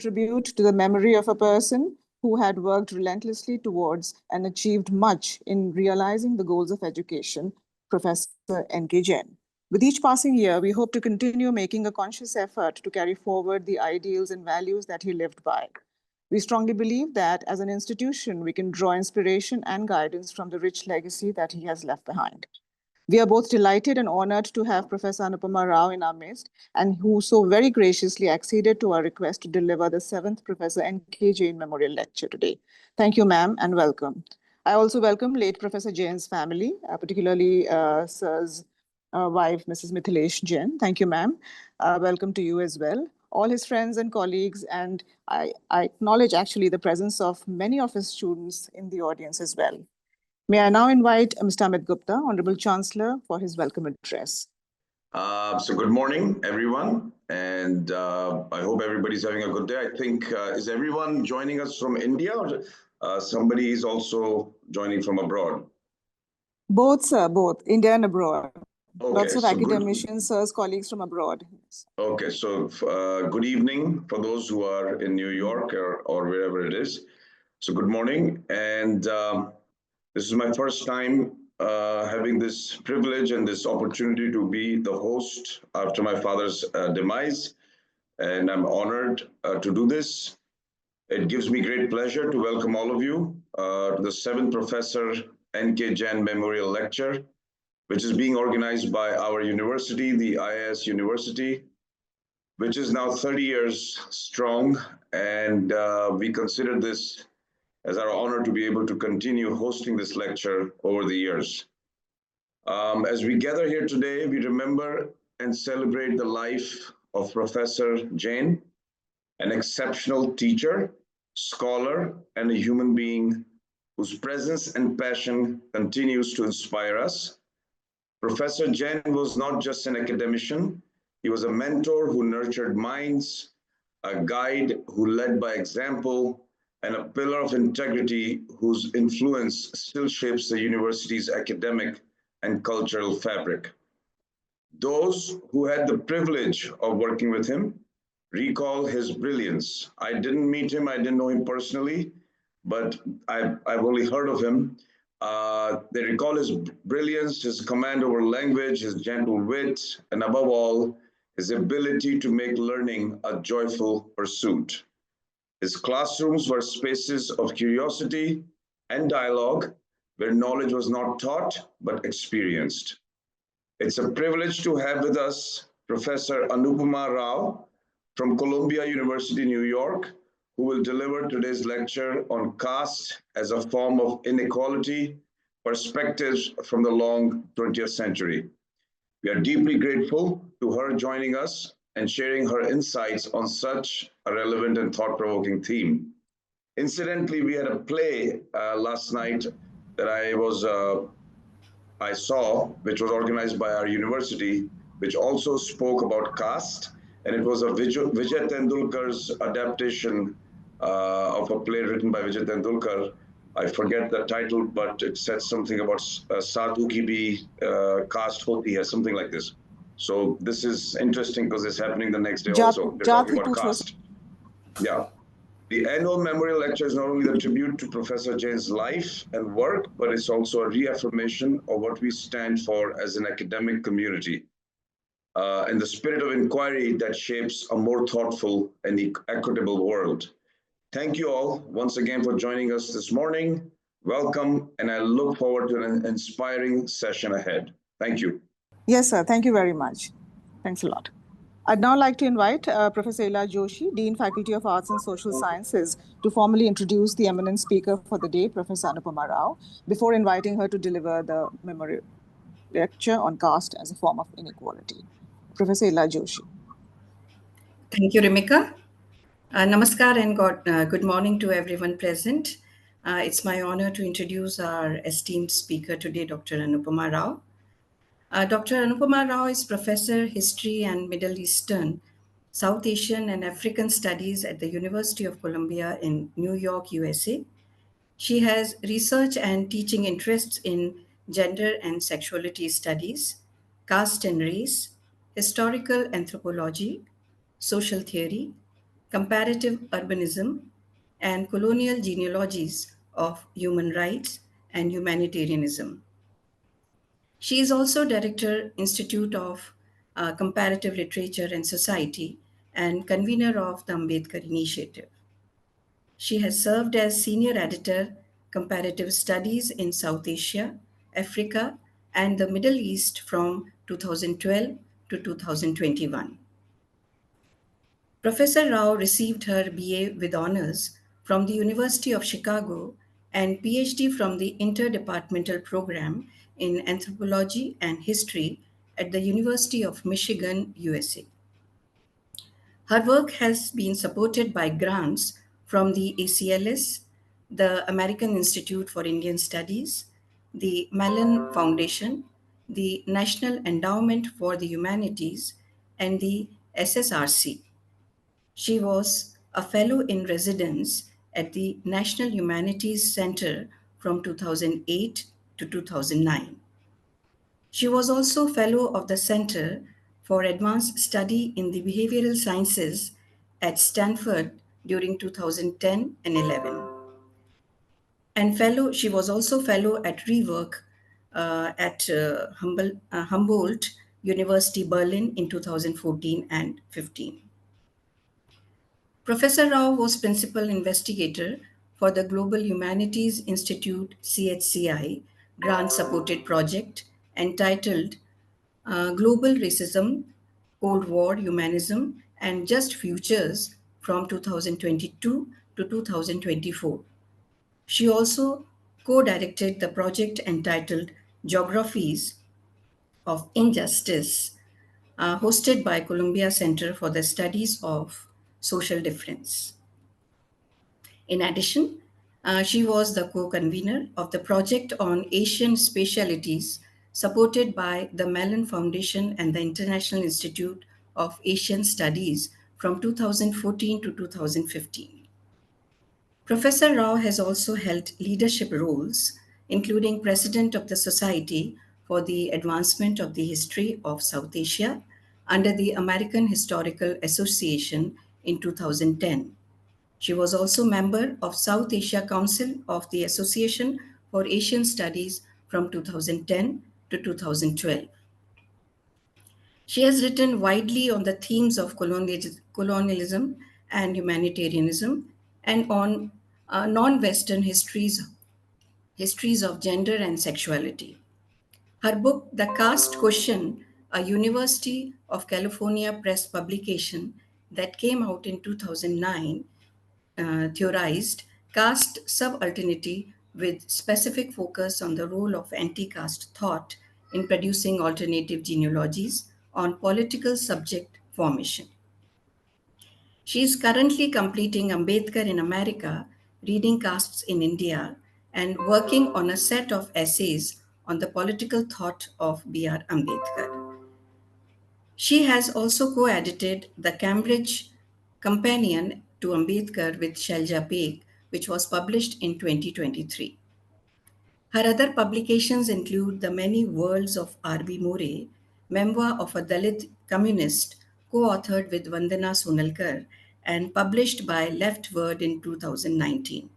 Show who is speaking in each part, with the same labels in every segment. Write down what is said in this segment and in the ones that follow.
Speaker 1: tribute to the memory of a person who had worked relentlessly towards and achieved much in realizing the goals of education, Professor N.K. Jain. With each passing year, we hope to continue making a conscious effort to carry forward the ideals and values that he lived by. We strongly believe that as an institution, we can draw inspiration and guidance from the rich legacy that he has left behind. We are both delighted and honored to have Professor Anupama Rao in our midst, and who so very graciously acceded to our request to deliver the 7th Professor N.K. Jain Memorial Lecture today. Thank you, ma'am, and welcome. I also welcome late Professor Jain's family, particularly Sir's wife, Mrs. Mithilesh Jain. Thank you, ma'am. Welcome to you as well. All his friends and colleagues, and I acknowledge actually the presence of many of his students in the audience as well. May I now invite Mr. Amit Gupta, Honorable Chancellor, for his welcome address.
Speaker 2: So good morning, everyone, and I hope everybody's having a good day. I think, is everyone joining us from India, or somebody is also joining from abroad?
Speaker 1: Both, sir, both, India and abroad.
Speaker 2: Okay,
Speaker 1: lots of
Speaker 2: so
Speaker 1: academicians, sir's colleagues from abroad.
Speaker 2: Okay, so good evening for those who are in New York or wherever it is. So good morning, and this is my first time having this privilege and this opportunity to be the host after my father's demise, and I'm honored to do this. It gives me great pleasure to welcome all of you to the 7th Professor N.K. Jain Memorial Lecture, which is being organized by our university, the IIS University, which is now 30 years strong, and we consider this as our honor to be able to continue hosting this lecture over the years. As we gather here today, we remember and celebrate the life of Professor Jain, an exceptional teacher, scholar, and a human being whose presence and passion continues to inspire us. Professor Jain was not just an academician, he was a mentor who nurtured minds, a guide who led by example, and a pillar of integrity whose influence still shapes the university's academic and cultural fabric. Those who had the privilege of working with him recall his brilliance. I didn't meet him, I didn't know him personally, but I've only heard of him. They recall his brilliance, his command over language, his gentle wit, and above all, his ability to make learning a joyful pursuit. His classrooms were spaces of curiosity and dialogue where knowledge was not taught but experienced. It's a privilege to have with us Professor Anupama Rao from Columbia University, New York, who will deliver today's lecture on caste as a form of inequality, perspectives from the long 20th century. We are deeply grateful to her joining us and sharing her insights on such a relevant and thought-provoking theme. Incidentally, we had a play last night that I saw, which was organized by our university, which also spoke about caste, and it was a Vijay Tendulkar's adaptation of a play written by Vijay Tendulkar. I forget the title, but it said something about Sadhu ki bhi caste hoti hai, something like this. So this is interesting because it's happening the next day also. They're talking about caste. Yeah. The annual memorial lecture is not only the tribute to Professor Jain's life and work, but it's also a reaffirmation of what we stand for as an academic community, in the spirit of inquiry that shapes a more thoughtful and equitable world. Thank you all once again for joining us this morning. Welcome, and I look forward to an inspiring session ahead. Thank you.
Speaker 1: Yes, sir. Thank you very much. Thanks a lot. I'd now like to invite Professor Ila Joshi, Dean, Faculty of Arts and Social Sciences, to formally introduce the eminent speaker for the day, Professor Anupama Rao, before inviting her to deliver the memorial lecture on caste as a form of inequality. Professor Ila Joshi.
Speaker 3: Thank you, Rimika. Namaskar and good morning to everyone present. It's my honor to introduce our esteemed speaker today, Dr. Anupama Rao. Dr. Anupama Rao is Professor History and Middle Eastern, South Asian and African Studies at the University of Columbia in New York, USA. She has research and teaching interests in gender and sexuality studies, caste and race, historical anthropology, social theory, Comparative Urbanism, and Colonial Genealogies of Human Rights and Humanitarianism. She is also Director, Institute of Comparative Literature and Society, and convener of the Ambedkar Initiative. She has served as Senior Editor, Comparative Studies in South Asia, Africa, and the Middle East from 2012 to 2021. Professor Rao received her BA with honors from the University of Chicago and PhD from the Interdepartmental Program in Anthropology and History at the University of Michigan, USA. Her work has been supported by grants from the ACLS, the American Institute for Indian Studies, the Mellon Foundation, the National Endowment for the Humanities, and the SSRC. She was a fellow in residence at the National Humanities Center from 2008 to 2009. She was also fellow of the Center for Advanced Study in the Behavioral Sciences at Stanford during 2010 and 11. And she was also fellow at Rework at Humboldt University Berlin in 2014 and 15. Professor Rao was principal investigator for the Global Humanities Institute CHCI grant supported project entitled Global Racism, Cold War Humanism, and Just Futures from 2022 to 2024. She also co directed the project entitled Geographies of Injustice, hosted by Columbia Center for the Studies of Social Difference. In addition, she was the co-convener of the project on Asian Specialities supported by the Mellon Foundation and the International Institute of Asian Studies from 2014 to 2015. Professor Rao has also held leadership roles, including President of the Society for the Advancement of the History of South Asia under the American Historical Association in 2010. She was also member of South Asia Council of the Association for Asian Studies from 2010 to 2012. She has written widely on the themes of colonialism and humanitarianism and on non-Western histories of gender and sexuality. Her book, The Caste Question, a University of California Press publication that came out in 2009, theorized caste subalternity with specific focus on the role of anti-caste thought in producing alternative genealogies on political subject formation. She is currently completing Ambedkar in America, Reading Castes in India, and working on a set of essays on the political thought of B.R. Ambedkar. She has also co-edited the Cambridge Companion to Ambedkar with Shelja Paik, which was published in 2023. Her other publications include The Many Worlds of R.B. More, Memoir of a Dalit Communist, co-authored with Vandana Sonalkar and published by Left Word in 2019.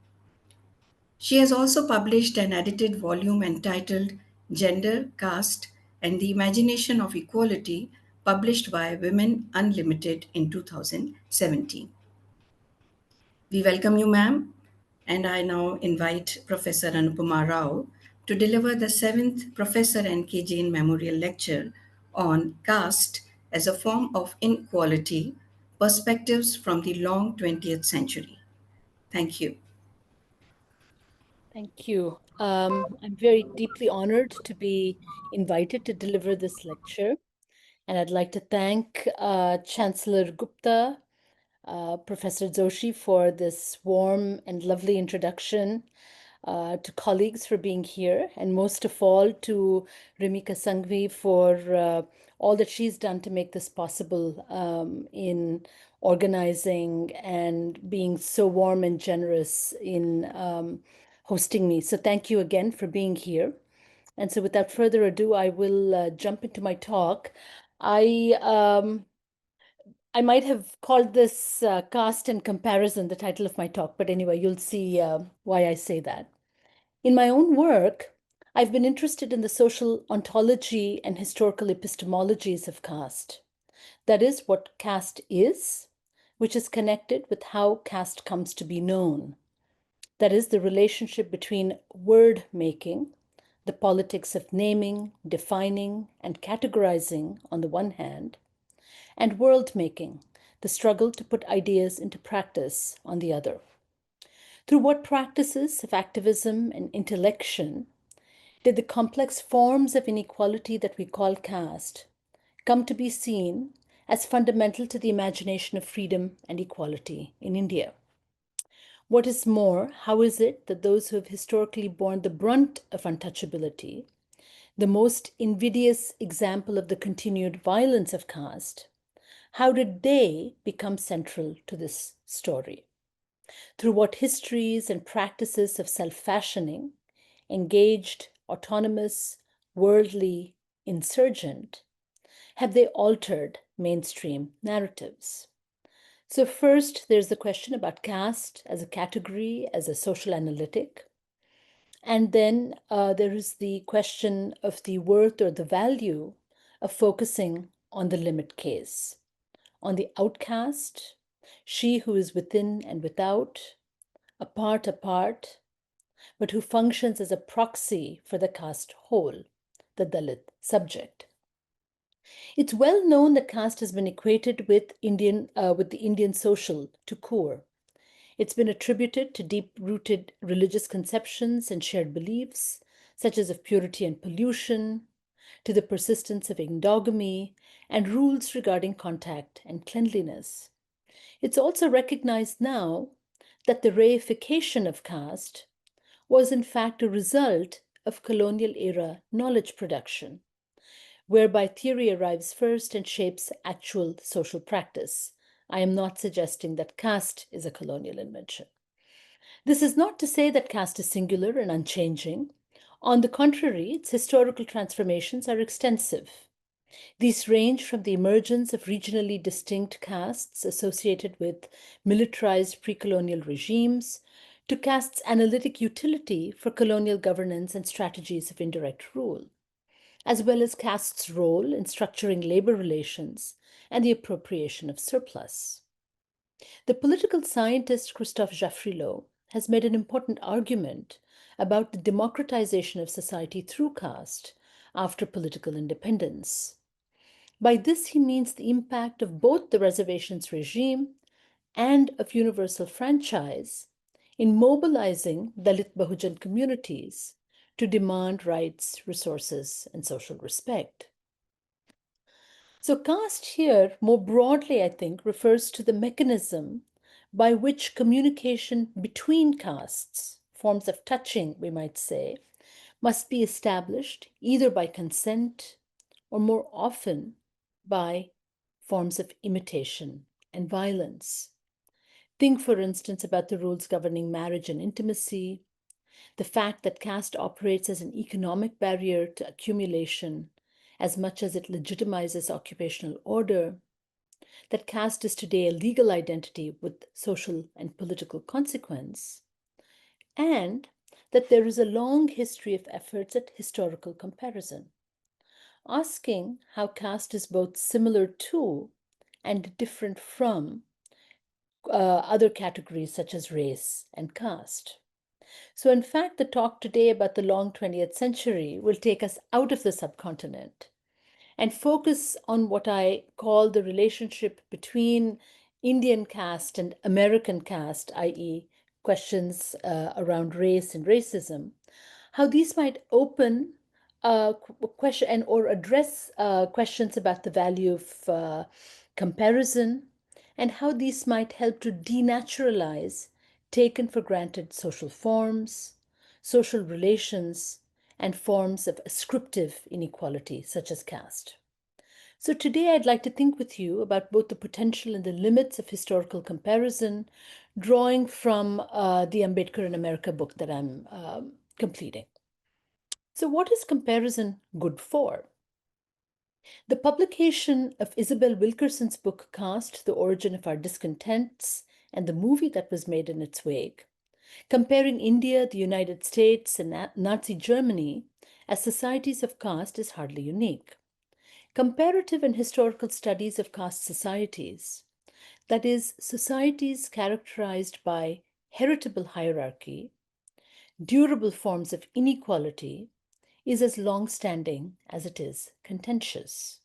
Speaker 3: She has also published an edited volume entitled Gender, Caste, and the Imagination of Equality, published by Women Unlimited in 2017. We welcome you, ma'am, and I now invite Professor Anupama Rao to deliver the 7th Professor N.K.Jain Memorial Lecture on Caste as a Form of Inequality, Perspectives from the Long 20th Century. Thank you.
Speaker 4: Thank you. I'm very deeply honored to be invited to deliver this lecture. And I'd like to thank Chancellor Gupta, Professor Joshi for this warm and lovely introduction, to colleagues for being here, and most of all to Rimika Sanghvi for all that she's done to make this possible in organizing and being so warm and generous in hosting me. So thank you again for being here. And so without further ado, I will jump into my talk. I might have called this Caste and Comparison, the title of my talk, but anyway, you'll see why I say that. In my own work, I've been interested in the social ontology and historical epistemologies of caste. That is, what caste is, which is connected with how caste comes to be known. That is, the relationship between word making, the politics of naming, defining, and categorizing on the one hand, and world making, the struggle to put ideas into practice on the other. Through what practices of activism and intellection did the complex forms of inequality that we call caste come to be seen as fundamental to the imagination of freedom and equality in India? What is more, how is it that those who have historically borne the brunt of untouchability, the most invidious example of the continued violence of caste, how did they become central to this story? Through what histories and practices of self-fashioning, engaged, autonomous, worldly, insurgent, have they altered mainstream narratives? So first, there's the question about caste as a category, as a social analytic. And then there is the question of the worth or the value of focusing on the limit case, on the outcast, she who is within and without, apart, but who functions as a proxy for the caste whole, the Dalit subject. It's well known that caste has been equated with the Indian social to core. It's been attributed to deep-rooted religious conceptions and shared beliefs, such as of purity and pollution, to the persistence of endogamy, and rules regarding contact and cleanliness. It's also recognized now that the reification of caste was in fact a result of colonial-era knowledge production, whereby theory arrives first and shapes actual social practice. I am not suggesting that caste is a colonial invention. This is not to say that caste is singular and unchanging. On the contrary, its historical transformations are extensive. These range from the emergence of regionally distinct castes associated with militarized pre-colonial regimes to caste's analytic utility for colonial governance and strategies of indirect rule, as well as caste's role in structuring labor relations and the appropriation of surplus. The political scientist Christophe Jaffrilot has made an important argument about the democratization of society through caste after political independence. By this, he means the impact of both the reservations regime and of universal franchise in mobilizing Dalit Bahujan communities to demand rights, resources, and social respect. So caste here, more broadly, I think, refers to the mechanism by which communication between castes, forms of touching, we might say, must be established either by consent or more often by forms of imitation and violence. Think, for instance, about the rules governing marriage and intimacy, the fact that caste operates as an economic barrier to accumulation as much as it legitimizes occupational order, that caste is today a legal identity with social and political consequence, and that there is a long history of efforts at historical comparison, asking how caste is both similar to and different from other categories such as race and caste. So in fact, the talk today about the long 20th century will take us out of the subcontinent and focus on what I call the relationship between Indian caste and American caste, i.e. questions around race and racism, how these might open question and or address questions about the value of comparison and how these might help to denaturalize taken for granted social forms, social relations, and forms of ascriptive inequality such as caste. So today I'd like to think with you about both the potential and the limits of historical comparison, drawing from the Ambedkar in America book that I'm completing. So what is comparison good for? The publication of Isabel Wilkerson's book Caste, The Origin of Our Discontents, and the movie that was made in its wake, comparing India, the United States, and Nazi Germany as societies of caste is hardly unique. Comparative and historical studies of caste societies, that is, societies characterized by heritable hierarchy, durable forms of inequality, is as long-standing as it is contentious.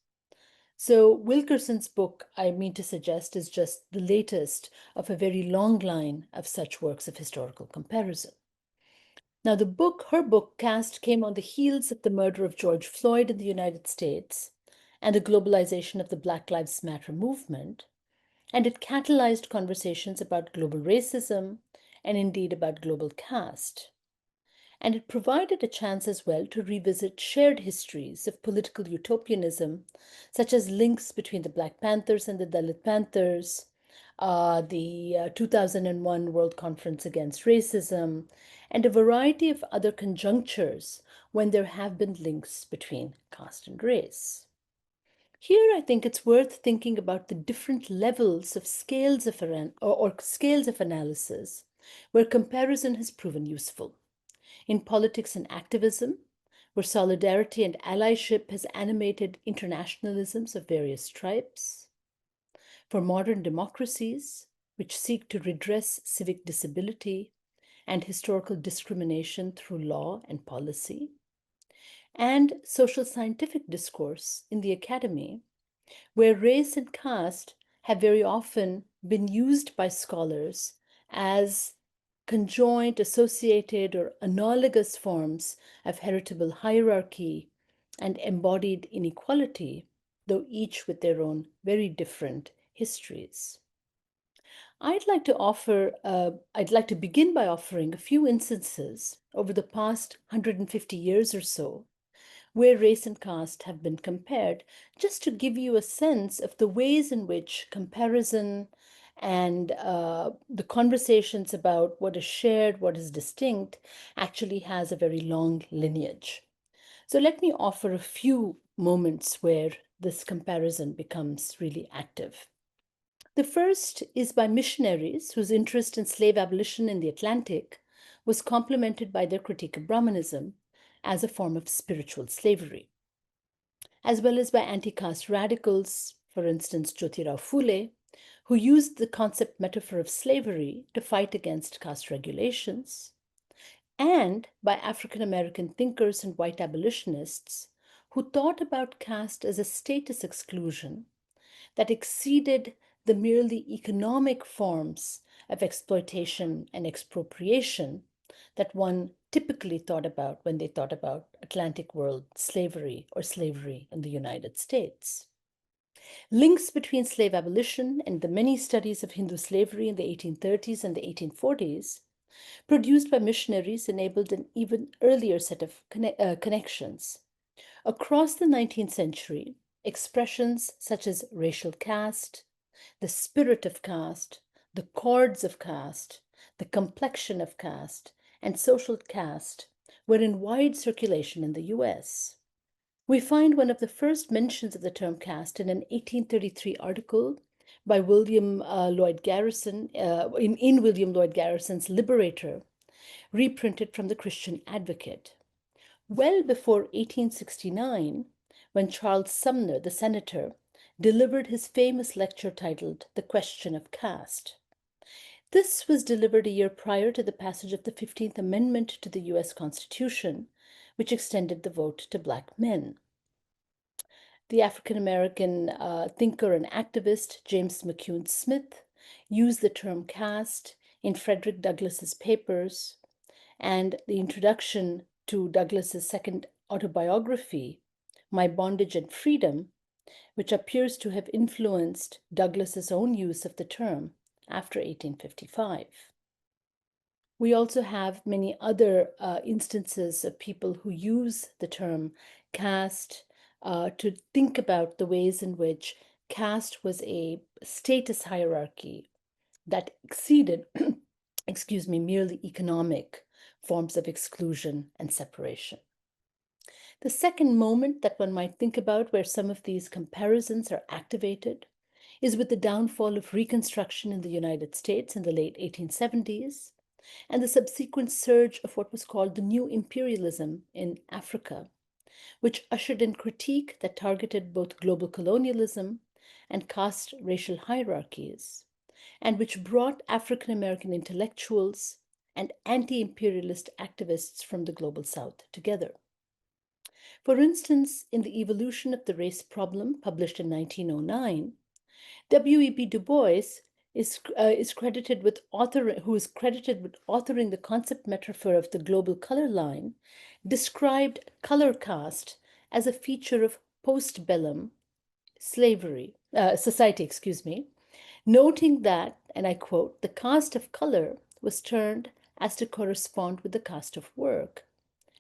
Speaker 4: So Wilkerson's book, I mean to suggest, is just the latest of a very long line of such works of historical comparison. Now, her book, Caste, came on the heels of the murder of George Floyd in the United States and the globalization of the Black Lives Matter movement, and it catalyzed conversations about global racism and indeed about global caste. And it provided a chance as well to revisit shared histories of political utopianism, such as links between the Black Panthers and the Dalit Panthers, the 2001 World Conference Against Racism, and a variety of other conjunctures when there have been links between caste and race. Here, I think it's worth thinking about the different levels of scales of scales of analysis where comparison has proven useful. In politics and activism, where solidarity and allyship has animated internationalisms of various stripes. For modern democracies, which seek to redress civic disability and historical discrimination through law and policy. And social scientific discourse in the academy, where race and caste have very often been used by scholars as conjoint, associated, or analogous forms of heritable hierarchy and embodied inequality, though each with their own very different histories. I'd like to begin by offering a few instances over the past 150 years or so where race and caste have been compared, just to give you a sense of the ways in which comparison and the conversations about what is shared, what is distinct, actually has a very long lineage. So let me offer a few moments where this comparison becomes really active. The first is by missionaries whose interest in slave abolition in the Atlantic was complemented by their critique of Brahmanism as a form of spiritual slavery, as well as by anti-caste radicals, for instance, Jyotirao Phule, who used the concept metaphor of slavery to fight against caste regulations, and by African American thinkers and white abolitionists who thought about caste as a status exclusion that exceeded the merely economic forms of exploitation and expropriation that one typically thought about when they thought about Atlantic world slavery or slavery in the United States. Links between slave abolition and the many studies of Hindu slavery in the 1830s and the 1840s, produced by missionaries, enabled an even earlier set of connections. Across the 19th century, expressions such as racial caste, the spirit of caste, the chords of caste, the complexion of caste, and social caste were in wide circulation in the US. We find one of the first mentions of the term caste in an 1833 article by William Lloyd Garrison in William Lloyd Garrison's Liberator, reprinted from the Christian Advocate. Well before 1869, when Charles Sumner, the senator, delivered his famous lecture titled The Question of Caste. This was delivered a year prior to the passage of the 15th Amendment to the US Constitution, which extended the vote to Black men. The African American thinker and activist James McCune Smith used the term caste in Frederick Douglass's papers, and the introduction to Douglass's second autobiography, My Bondage and Freedom, which appears to have influenced Douglass's own use of the term after 1855. We also have many other instances of people who use the term caste to think about the ways in which caste was a status hierarchy that exceeded, merely economic forms of exclusion and separation. The second moment that one might think about where some of these comparisons are activated is with the downfall of Reconstruction in the United States in the late 1870s and the subsequent surge of what was called the New Imperialism in Africa, which ushered in critique that targeted both global colonialism and caste racial hierarchies, and which brought African American intellectuals and anti imperialist activists from the global South together. For instance, in The Evolution of the Race Problem, published in 1909, W.E.B. Du Bois is credited with who is credited with authoring the concept metaphor of the global color line, described color caste as a feature of postbellum society, noting that, and I quote, the caste of color was turned as to correspond with the caste of work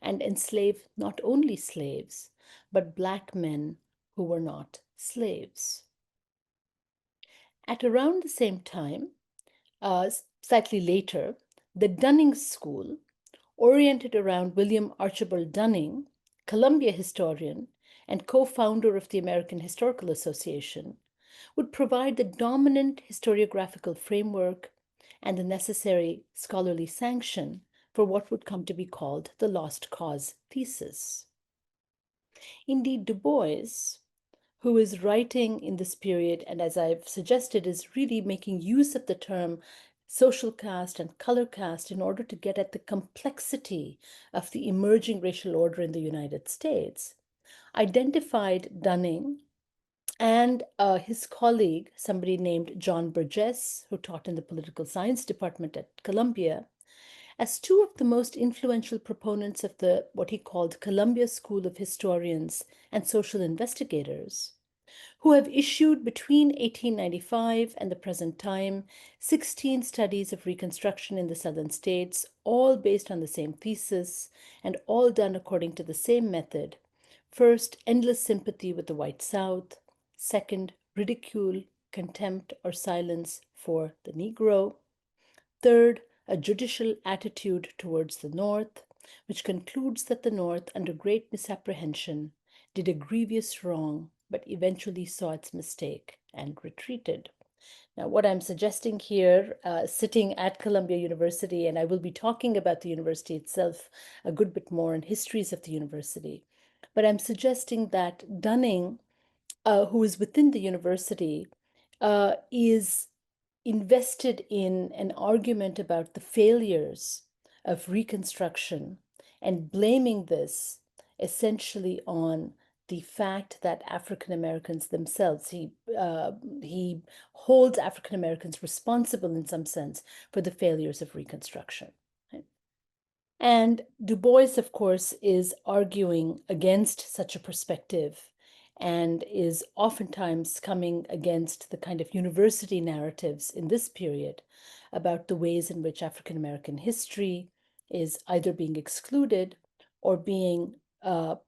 Speaker 4: and enslave not only slaves, but Black men who were not slaves. At around the same time, slightly later, the Dunning School, oriented around William Archibald Dunning, Columbia historian and co-founder of the American Historical Association, would provide the dominant historiographical framework and the necessary scholarly sanction for what would come to be called the lost cause thesis. Indeed, Du Bois, who is writing in this period, and as I've suggested, is really making use of the term social caste and color caste in order to get at the complexity of the emerging racial order in the United States, identified Dunning and his colleague, somebody named John Burgess, who taught in the political science department at Columbia, as two of the most influential proponents of what he called Columbia School of Historians and Social Investigators, who have issued between 1895 and the present time 16 studies of Reconstruction in the Southern states, all based on the same thesis and all done according to the same method. First, endless sympathy with the white South. Second, ridicule, contempt, or silence for the Negro. Third, a judicial attitude towards the North, which concludes that the North, under great misapprehension, did a grievous wrong, but eventually saw its mistake and retreated. Now, what I'm suggesting here, sitting at Columbia University, and I will be talking about the university itself a good bit more and histories of the university, but I'm suggesting that Dunning, who is within the university, is invested in an argument about the failures of Reconstruction and blaming this essentially on the fact that African Americans themselves, he holds African Americans responsible in some sense for the failures of Reconstruction. Right? And Du Bois, of course, is arguing against such a perspective and is oftentimes coming against the kind of university narratives in this period about the ways in which African American history is either being excluded or being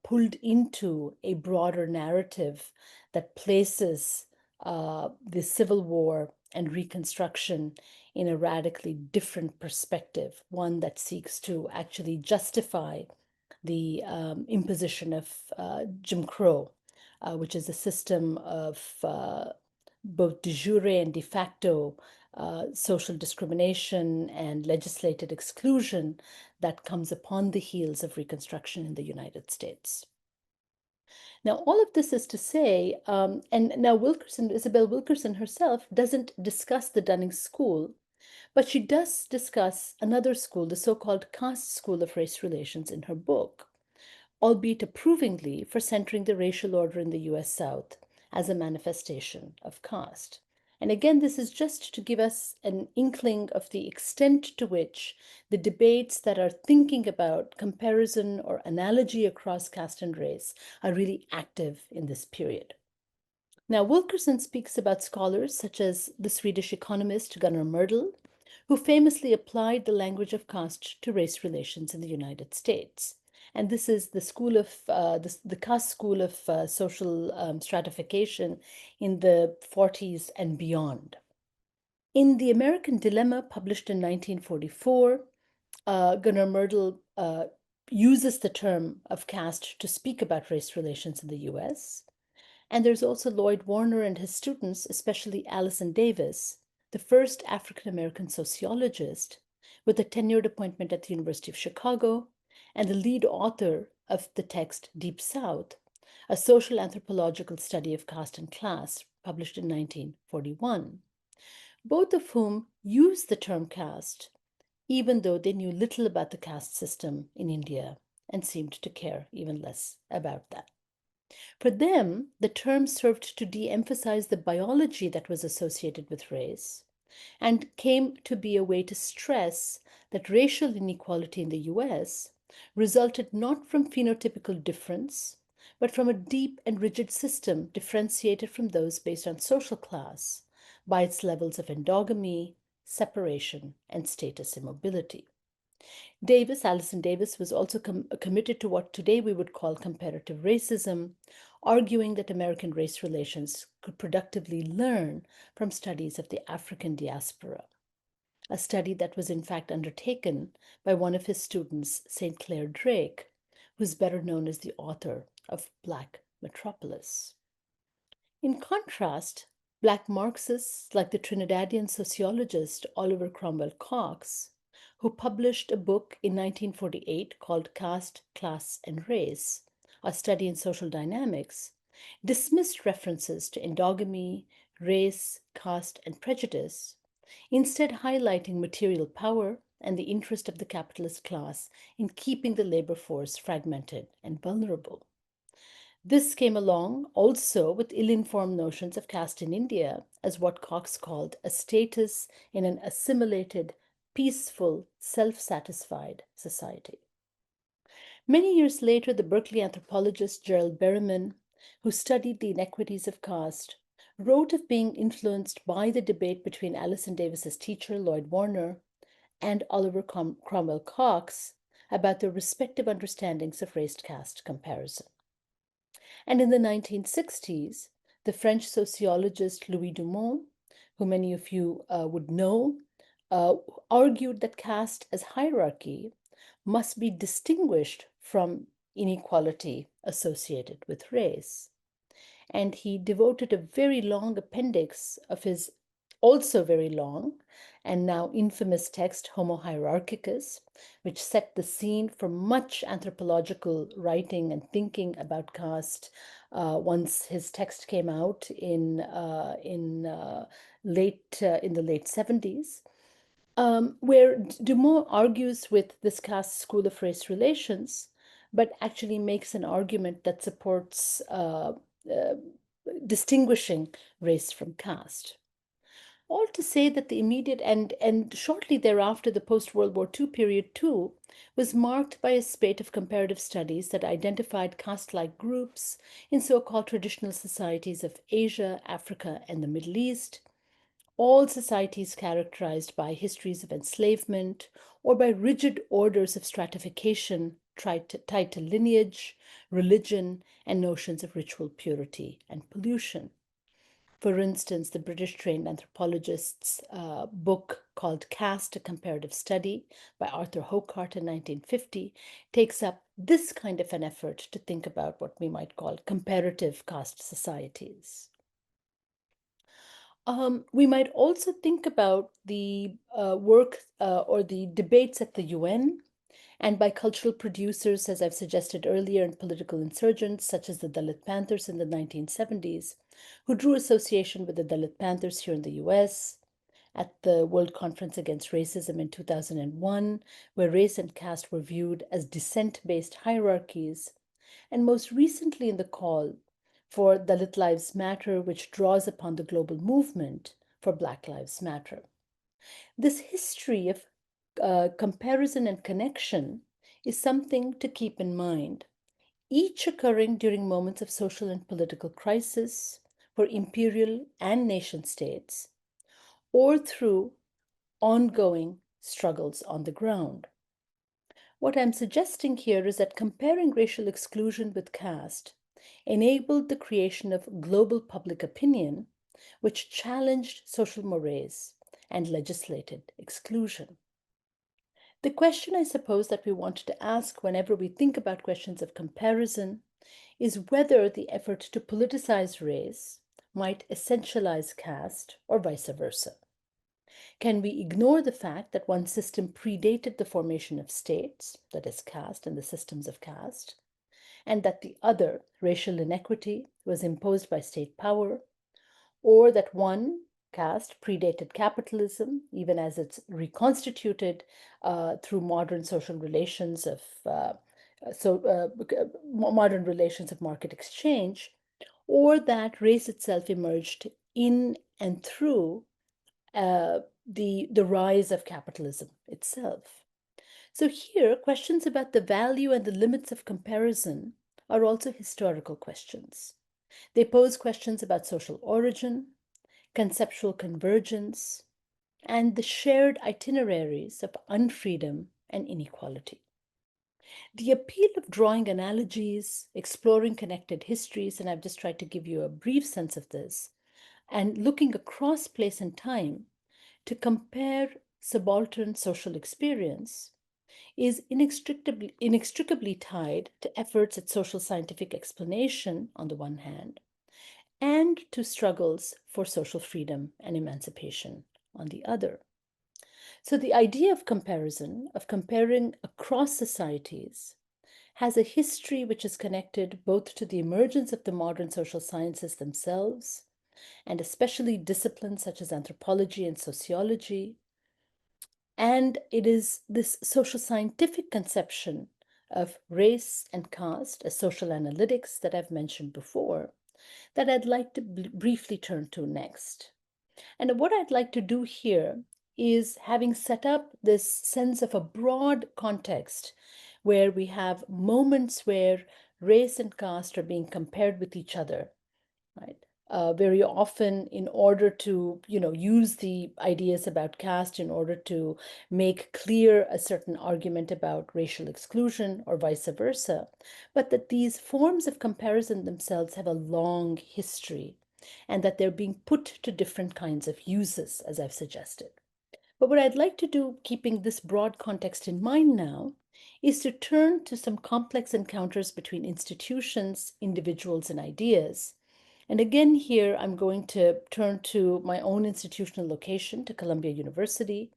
Speaker 4: pulled into a broader narrative that places the Civil War and Reconstruction in a radically different perspective, one that seeks to actually justify the imposition of Jim Crow, which is a system of both de jure and de facto social discrimination and legislated exclusion that comes upon the heels of Reconstruction in the United States. Now, all of this is to say, and now Isabel Wilkerson herself doesn't discuss the Dunning School, but she does discuss another school, the so-called caste school of race relations, in her book, albeit approvingly for centering the racial order in the US South as a manifestation of caste. And again, this is just to give us an inkling of the extent to which the debates that are thinking about comparison or analogy across caste and race are really active in this period. Now, Wilkerson speaks about scholars such as the Swedish economist Gunnar Myrdal, who famously applied the language of caste to race relations in the United States. And this is the school of the caste school of social stratification in the 40s and beyond. In The American Dilemma, published in 1944, Gunnar Myrdal uses the term of caste to speak about race relations in the US. And there's also Lloyd Warner and his students, especially Allison Davis, the first African American sociologist with a tenured appointment at the University of Chicago and the lead author of the text Deep South, a social anthropological study of caste and class, published in 1941, both of whom use the term caste, even though they knew little about the caste system in India and seemed to care even less about that. For them, the term served to de emphasize the biology that was associated with race and came to be a way to stress that racial inequality in the US resulted not from phenotypical difference, but from a deep and rigid system differentiated from those based on social class by its levels of endogamy, separation, and status immobility. Allison Davis, was also committed to what today we would call comparative racism, arguing that American race relations could productively learn from studies of the African diaspora, a study that was in fact undertaken by one of his students, St. Clair Drake, who's better known as the author of Black Metropolis. In contrast, Black Marxists like the Trinidadian sociologist Oliver Cromwell Cox, who published a book in 1948 called Caste, Class, and Race, a study in social dynamics, dismissed references to endogamy, race, caste, and prejudice, instead highlighting material power and the interest of the capitalist class in keeping the labor force fragmented and vulnerable. This came along also with ill-informed notions of caste in India as what Cox called a status in an assimilated, peaceful, self-satisfied society. Many years later, the Berkeley anthropologist Gerald Berriman, who studied the inequities of caste, wrote of being influenced by the debate between Allison Davis's teacher, Lloyd Warner, and Oliver Cromwell Cox about their respective understandings of race-caste comparison. And in the 1960s, the French sociologist Louis Dumont, who many of you would know, argued that caste as hierarchy must be distinguished from inequality associated with race. And he devoted a very long appendix of his also very long and now infamous text, Homo Hierarchicus, which set the scene for much anthropological writing and thinking about caste once his text came out in the late 70s. Where Dumont argues with this caste school of race relations, but actually makes an argument that supports distinguishing race from caste. All to say that the immediate and shortly thereafter, the post-World War II period too, was marked by a spate of comparative studies that identified caste-like groups in so-called traditional societies of Asia, Africa, and the Middle East, all societies characterized by histories of enslavement or by rigid orders of stratification tied to lineage, religion, and notions of ritual purity and pollution. For instance, the British trained anthropologist's book called Caste, A Comparative Study by Arthur Hocart in 1950 takes up this kind of an effort to think about what we might call comparative caste societies. We might also think about the work or the debates at the UN and by cultural producers, as I've suggested earlier, and political insurgents such as the Dalit Panthers in the 1970s, who drew association with the Dalit Panthers here in the US, at the World Conference Against Racism in 2001, where race and caste were viewed as descent-based hierarchies, and most recently in the call for Dalit Lives Matter, which draws upon the global movement for Black Lives Matter. This history of comparison and connection is something to keep in mind, each occurring during moments of social and political crisis for imperial and nation states, or through ongoing struggles on the ground. What I'm suggesting here is that comparing racial exclusion with caste enabled the creation of global public opinion, which challenged social mores and legislated exclusion. The question, I suppose, that we wanted to ask whenever we think about questions of comparison is whether the effort to politicize race might essentialize caste or vice versa. Can we ignore the fact that one system predated the formation of states, that is, caste and the systems of caste, and that the other, racial inequity, was imposed by state power, or that one, caste, predated capitalism, even as it's reconstituted through modern social relations of modern relations of market exchange, or that race itself emerged in and through the rise of capitalism itself. So here, questions about the value and the limits of comparison are also historical questions. They pose questions about social origin, conceptual convergence, and the shared itineraries of unfreedom and inequality. The appeal of drawing analogies, exploring connected histories, and I've just tried to give you a brief sense of this, and looking across place and time to compare subaltern social experience is inextricably tied to efforts at social scientific explanation on the one hand, and to struggles for social freedom and emancipation on the other. So the idea of comparison, of comparing across societies, has a history which is connected both to the emergence of the modern social sciences themselves, and especially disciplines such as anthropology and sociology. And it is this social scientific conception of race and caste as social analytics that I've mentioned before that I'd like to briefly turn to next. And what I'd like to do here is, having set up this sense of a broad context where we have moments where race and caste are being compared with each other, right? Very often, in order to use the ideas about caste in order to make clear a certain argument about racial exclusion or vice versa, but that these forms of comparison themselves have a long history and that they're being put to different kinds of uses, as I've suggested. But what I'd like to do, keeping this broad context in mind now, is to turn to some complex encounters between institutions, individuals, and ideas. And again, here I'm going to turn to my own institutional location, to Columbia University,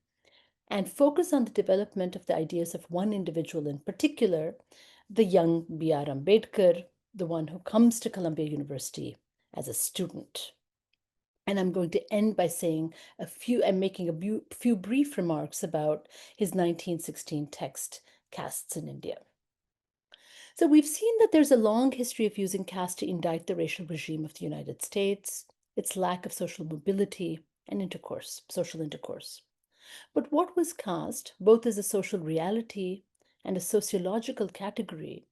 Speaker 4: and focus on the development of the ideas of one individual in particular, the young B.R. Ambedkar, the one who comes to Columbia University as a student. And I'm going to end by saying making a few brief remarks about his 1916 text, Castes in India. So we've seen that there's a long history of using caste to indict the racial regime of the United States, its lack of social mobility and social intercourse. But what was caste, both as a social reality and a sociological category,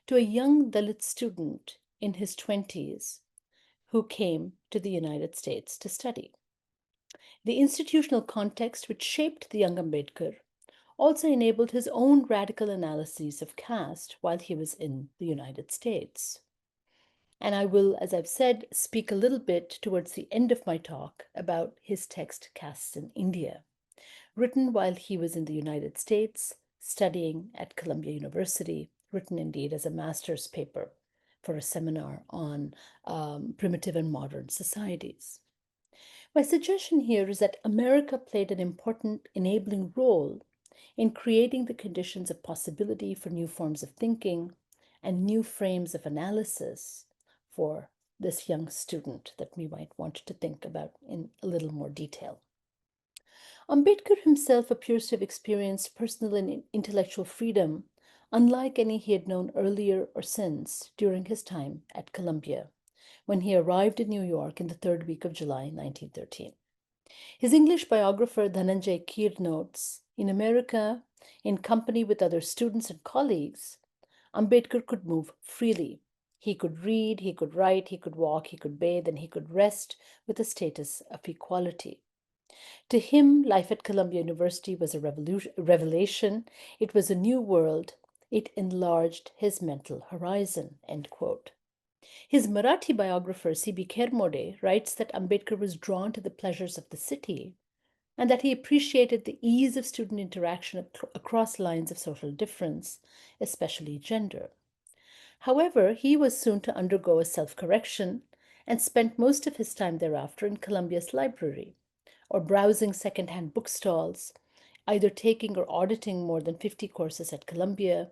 Speaker 4: to a young Dalit student in his 20s who came to the United States to study? The institutional context which shaped the young Ambedkar also enabled his own radical analyses of caste while he was in the United States. And I will, as I've said, speak a little bit towards the end of my talk about his text, Castes in India, written while he was in the United States, studying at Columbia University, written indeed as a master's paper for a seminar on primitive and modern societies. My suggestion here is that America played an important enabling role in creating the conditions of possibility for new forms of thinking and new frames of analysis for this young student that we might want to think about in a little more detail. Ambedkar himself appears to have experienced personal and intellectual freedom unlike any he had known earlier or since during his time at Columbia, when he arrived in New York in the third week of July 1913. His English biographer Dhananjay Keir notes, in America, in company with other students and colleagues, Ambedkar could move freely. He could read, he could write, he could walk, he could bathe, and he could rest with a status of equality. To him, life at Columbia University was a revelation. It was a new world. It enlarged his mental horizon, end quote. His Marathi biographer, C.B. Kermode, writes that Ambedkar was drawn to the pleasures of the city and that he appreciated the ease of student interaction across lines of social difference, especially gender. However, he was soon to undergo a self-correction and spent most of his time thereafter in Columbia's library, or browsing second-hand bookstalls, either taking or auditing more than 50 courses at Columbia,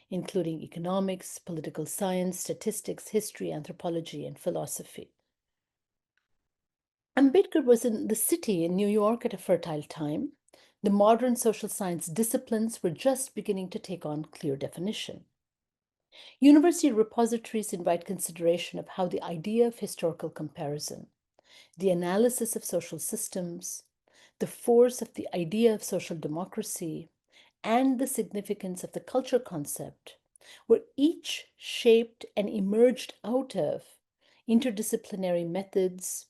Speaker 4: including economics, political science, statistics, history, anthropology, and philosophy. Ambedkar was in the city in New York at a fertile time. The modern social science disciplines were just beginning to take on clear definition. University repositories invite consideration of how the idea of historical comparison, the analysis of social systems, the force of the idea of social democracy, and the significance of the culture concept were each shaped and emerged out of interdisciplinary methods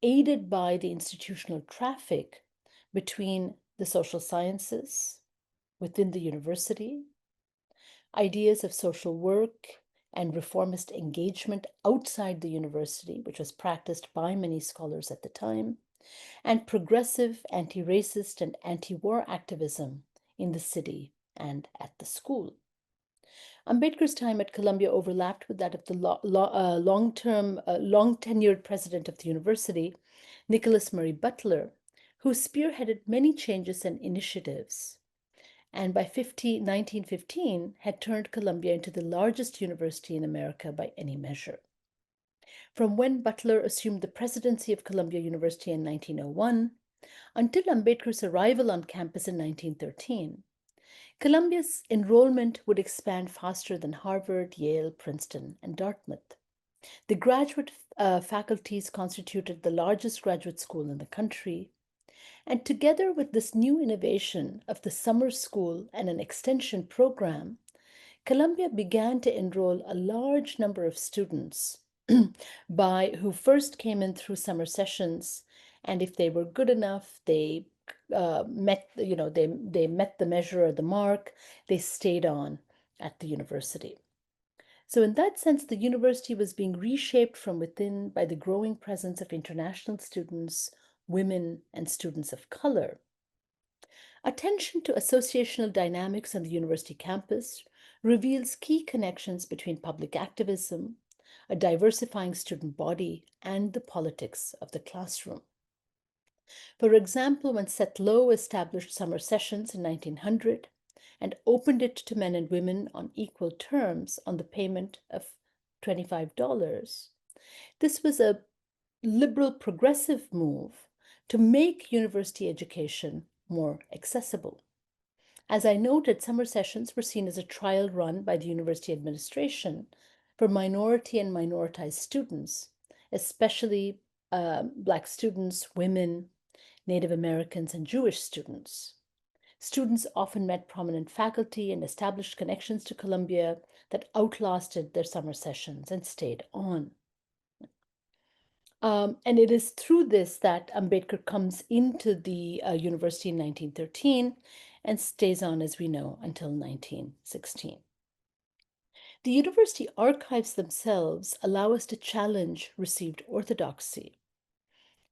Speaker 4: aided by the institutional traffic between the social sciences within the university, ideas of social work and reformist engagement outside the university, which was practiced by many scholars at the time, and progressive anti-racist and anti-war activism in the city and at the school. Ambedkar's time at Columbia overlapped with that of the long-tenured president of the university, Nicholas Murray Butler, who spearheaded many changes and initiatives, and by 1915 had turned Columbia into the largest university in America by any measure. From when Butler assumed the presidency of Columbia University in 1901 until Ambedkar's arrival on campus in 1913, Columbia's enrollment would expand faster than Harvard, Yale, Princeton, and Dartmouth. The graduate faculties constituted the largest graduate school in the country, and together with this new innovation of the summer school and an extension program, Columbia began to enroll a large number of students who first came in through summer sessions, and if they were good enough, they met the measure or the mark, they stayed on at the university. So in that sense, the university was being reshaped from within by the growing presence of international students, women, and students of color. Attention to associational dynamics on the university campus reveals key connections between public activism, a diversifying student body, and the politics of the classroom. For example, when Seth Low established summer sessions in 1900 and opened it to men and women on equal terms on the payment of $25, this was a liberal progressive move to make university education more accessible. As I noted, summer sessions were seen as a trial run by the university administration for minority and minoritized students, especially Black students, women, Native Americans, and Jewish students. Students often met prominent faculty and established connections to Columbia that outlasted their summer sessions and stayed on. And it is through this that Ambedkar comes into the university in 1913 and stays on, as we know, until 1916. The university archives themselves allow us to challenge received orthodoxy.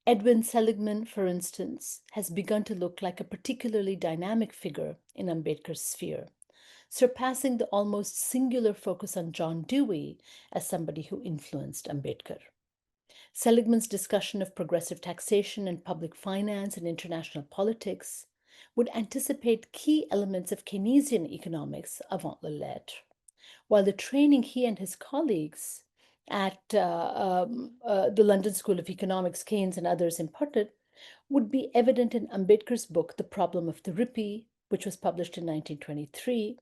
Speaker 4: Edwin Seligman, for instance, has begun to look like a particularly dynamic figure in Ambedkar's sphere, surpassing the almost singular focus on John Dewey as somebody who influenced Ambedkar. Seligman's discussion of progressive taxation and public finance and international politics would anticipate key elements of Keynesian economics avant la lettre, while the training he and his colleagues at the London School of Economics, Keynes, and others imparted would be evident in Ambedkar's book, The Problem of the Rupee, which was published in 1923,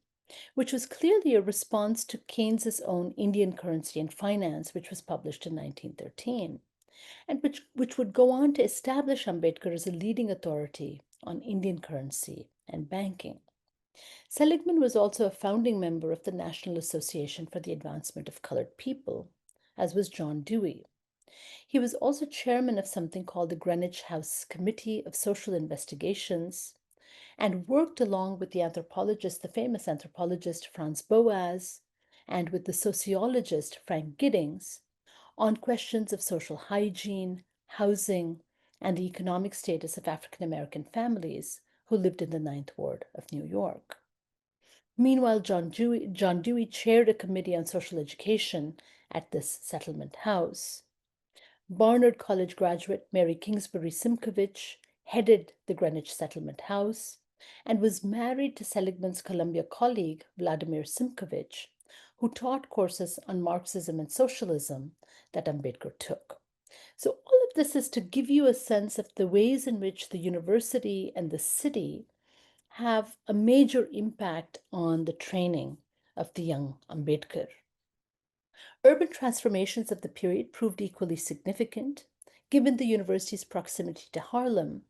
Speaker 4: which was clearly a response to Keynes's own Indian Currency and Finance, which was published in 1913, and which would go on to establish Ambedkar as a leading authority on Indian currency and banking. Seligman was also a founding member of the National Association for the Advancement of Colored People, as was John Dewey. He was also chairman of something called the Greenwich House Committee of Social Investigations, and worked along with the famous anthropologist Franz Boas, and with the sociologist Frank Giddings on questions of social hygiene, housing, and the economic status of African American families who lived in the Ninth Ward of New York. Meanwhile, John Dewey chaired a committee on social education at this settlement house. Barnard College graduate Mary Kingsbury Simkovich headed the Greenwich Settlement House and was married to Seligman's Columbia colleague Vladimir Simkovich, who taught courses on Marxism and socialism that Ambedkar took. So all of this is to give you a sense of the ways in which the university and the city have a major impact on the training of the young Ambedkar. Urban transformations of the period proved equally significant, given the university's proximity to Harlem,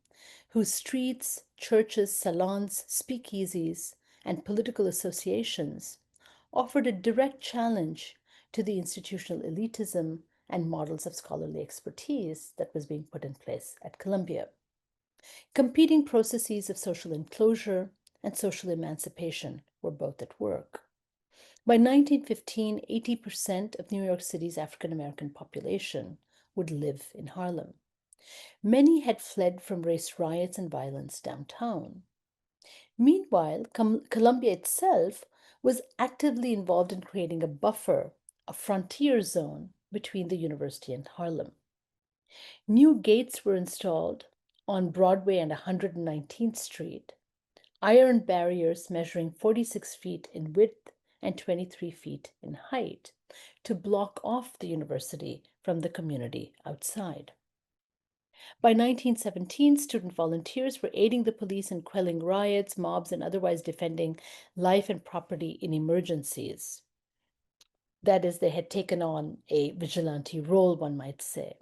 Speaker 4: whose streets, churches, salons, speakeasies, and political associations offered a direct challenge to the institutional elitism and models of scholarly expertise that was being put in place at Columbia. Competing processes of social enclosure and social emancipation were both at work. By 1915, 80% of New York City's African American population would live in Harlem. Many had fled from race riots and violence downtown. Meanwhile, Columbia itself was actively involved in creating a buffer, a frontier zone between the university and Harlem. New gates were installed on Broadway and 119th Street, iron barriers measuring 46 feet in width and 23 feet in height to block off the university from the community outside. By 1917, student volunteers were aiding the police in quelling riots, mobs, and otherwise defending life and property in emergencies. That is, they had taken on a vigilante role, one might say.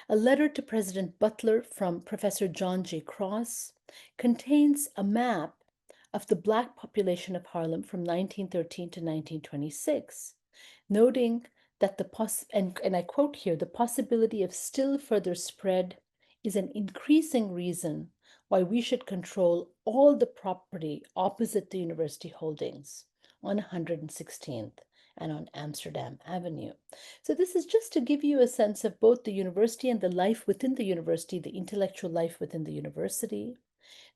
Speaker 4: A letter to President Butler from Professor John J. Cross contains a map of the Black population of Harlem from 1913 to 1926, noting that and I quote here, the possibility of still further spread is an increasing reason why we should control all the property opposite the university holdings on 116th and on Amsterdam Avenue. So this is just to give you a sense of both the university and the life within the university, the intellectual life within the university,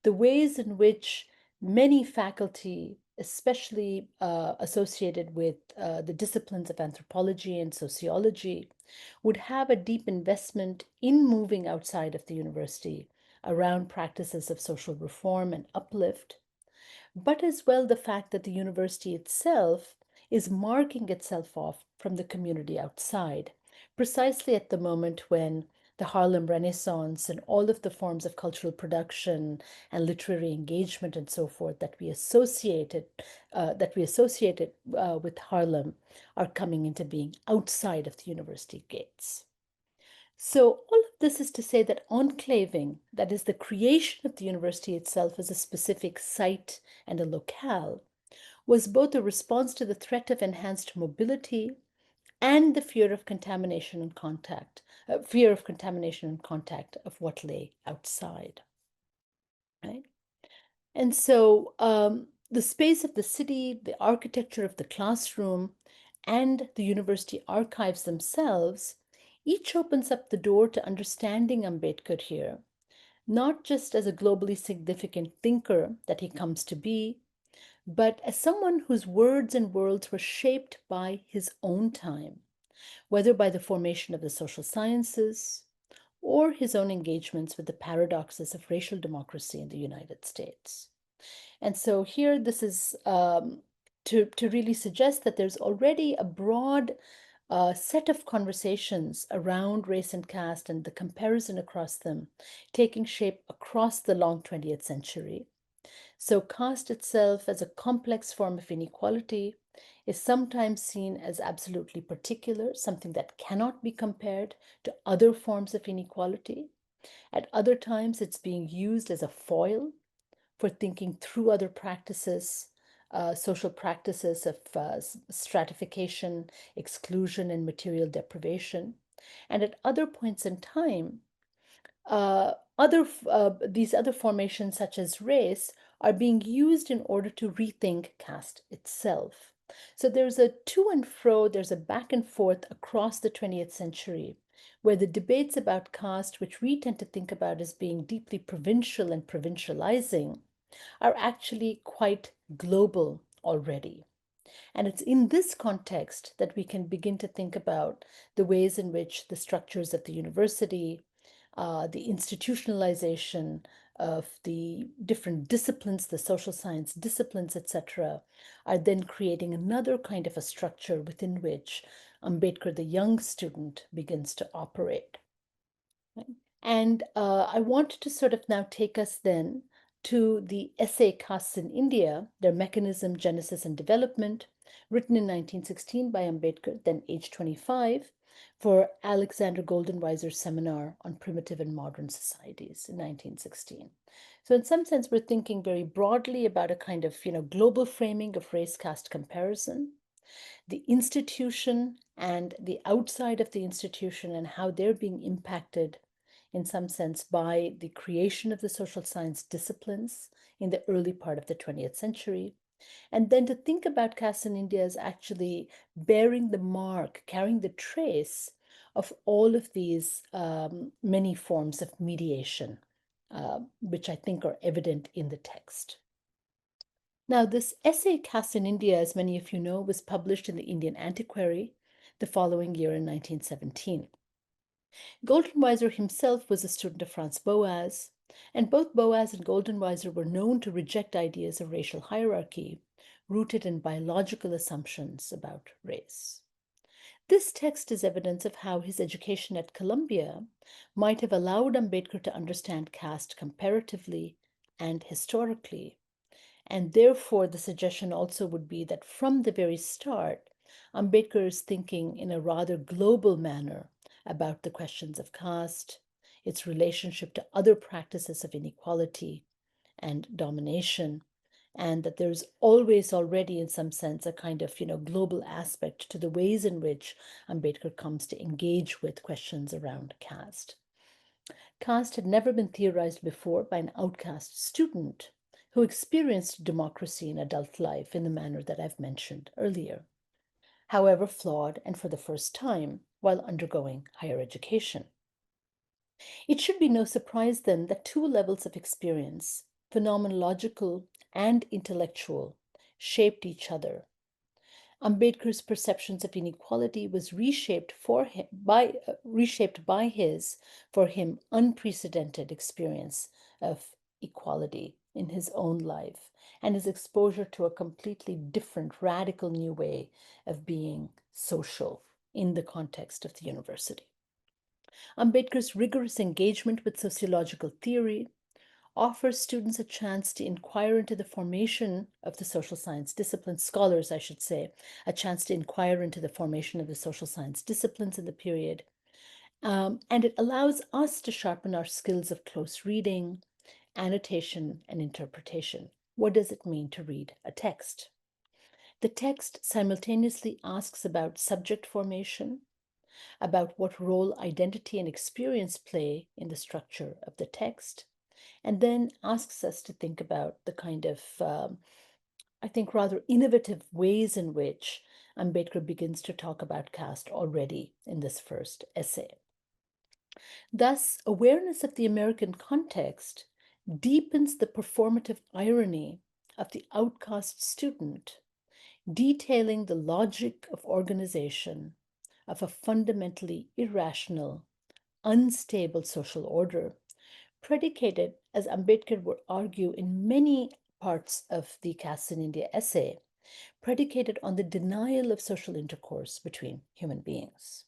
Speaker 4: the ways in which many faculty, especially associated with the disciplines of anthropology and sociology, would have a deep investment in moving outside of the university around practices of social reform and uplift, but as well the fact that the university itself is marking itself off from the community outside, precisely at the moment when the Harlem Renaissance and all of the forms of cultural production and literary engagement and so forth that we associated with Harlem are coming into being outside of the university gates. So all of this is to say that enclaving, that is the creation of the university itself as a specific site and a locale, was both a response to the threat of enhanced mobility and the fear of contamination and contact of what lay outside, right? And so the space of the city, the architecture of the classroom, and the university archives themselves each opens up the door to understanding Ambedkar here, not just as a globally significant thinker that he comes to be, but as someone whose words and worlds were shaped by his own time, whether by the formation of the social sciences or his own engagements with the paradoxes of racial democracy in the United States. And so here, this is to really suggest that there's already a broad set of conversations around race and caste and the comparison across them taking shape across the long 20th century. So caste itself as a complex form of inequality is sometimes seen as absolutely particular, something that cannot be compared to other forms of inequality. At other times, it's being used as a foil for thinking through other practices, social practices of stratification, exclusion, and material deprivation. And at other points in time, these other formations, such as race, are being used in order to rethink caste itself. So there's a to and fro, there's a back and forth across the 20th century where the debates about caste, which we tend to think about as being deeply provincial and provincializing, are actually quite global already. And it's in this context that we can begin to think about the ways in which the structures of the university, the institutionalization of the different disciplines, the social science disciplines, etc., are then creating another kind of a structure within which Ambedkar, the young student, begins to operate. And I want to sort of now take us then to the essay Castes in India, their mechanism, genesis, and development, written in 1916 by Ambedkar, then age 25, for Alexander Goldenweiser's seminar on primitive and modern societies in 1916. So in some sense, we're thinking very broadly about a kind of, global framing of race-caste comparison, the institution and the outside of the institution and how they're being impacted in some sense by the creation of the social science disciplines in the early part of the 20th century. And then to think about caste in India as actually bearing the mark, carrying the trace of all of these many forms of mediation, which I think are evident in the text. Now, this essay, Caste in India, as many of you know, was published in the Indian Antiquary the following year in 1917. Goldenweiser himself was a student of Franz Boas, and both Boas and Goldenweiser were known to reject ideas of racial hierarchy rooted in biological assumptions about race. This text is evidence of how his education at Columbia might have allowed Ambedkar to understand caste comparatively and historically. And therefore, the suggestion also would be that from the very start, Ambedkar is thinking in a rather global manner about the questions of caste, its relationship to other practices of inequality and domination, and that there's always already, in some sense, a kind of global aspect to the ways in which Ambedkar comes to engage with questions around caste. Caste had never been theorized before by an outcast student who experienced democracy in adult life in the manner that I've mentioned earlier, however flawed and for the first time while undergoing higher education. It should be no surprise then that two levels of experience, phenomenological and intellectual, shaped each other. Ambedkar's perceptions of inequality was reshaped by his, for him, unprecedented experience of equality in his own life and his exposure to a completely different, radical new way of being social in the context of the university. Ambedkar's rigorous engagement with sociological theory offers students a chance to inquire into the formation of the social science disciplines, scholars, I should say, a chance to inquire into the formation of the social science disciplines in the period. And it allows us to sharpen our skills of close reading, annotation, and interpretation. What does it mean to read a text? The text simultaneously asks about subject formation, about what role identity and experience play in the structure of the text, and then asks us to think about the kind of, I think, rather innovative ways in which Ambedkar begins to talk about caste already in this first essay. Thus, awareness of the American context deepens the performative irony of the outcast student, detailing the logic of organization of a fundamentally irrational, unstable social order, predicated, as Ambedkar would argue in many parts of the Caste in India essay, predicated on the denial of social intercourse between human beings.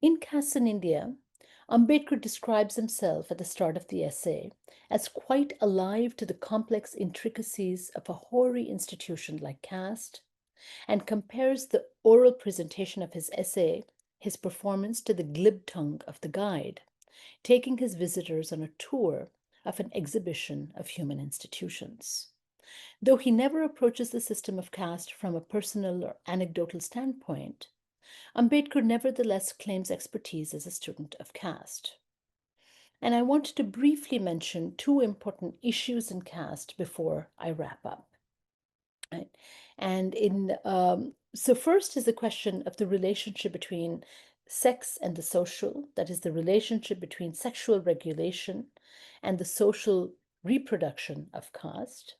Speaker 4: In Caste in India, Ambedkar describes himself at the start of the essay as quite alive to the complex intricacies of a hoary institution like caste, and compares the oral presentation of his essay, his performance, to the glib tongue of the guide, taking his visitors on a tour of an exhibition of human institutions. Though he never approaches the system of caste from a personal or anecdotal standpoint, Ambedkar nevertheless claims expertise as a student of caste. And I want to briefly mention two important issues in caste before I wrap up. Right? And so first is the question of the relationship between sex and the social, that is the relationship between sexual regulation and the social reproduction of caste.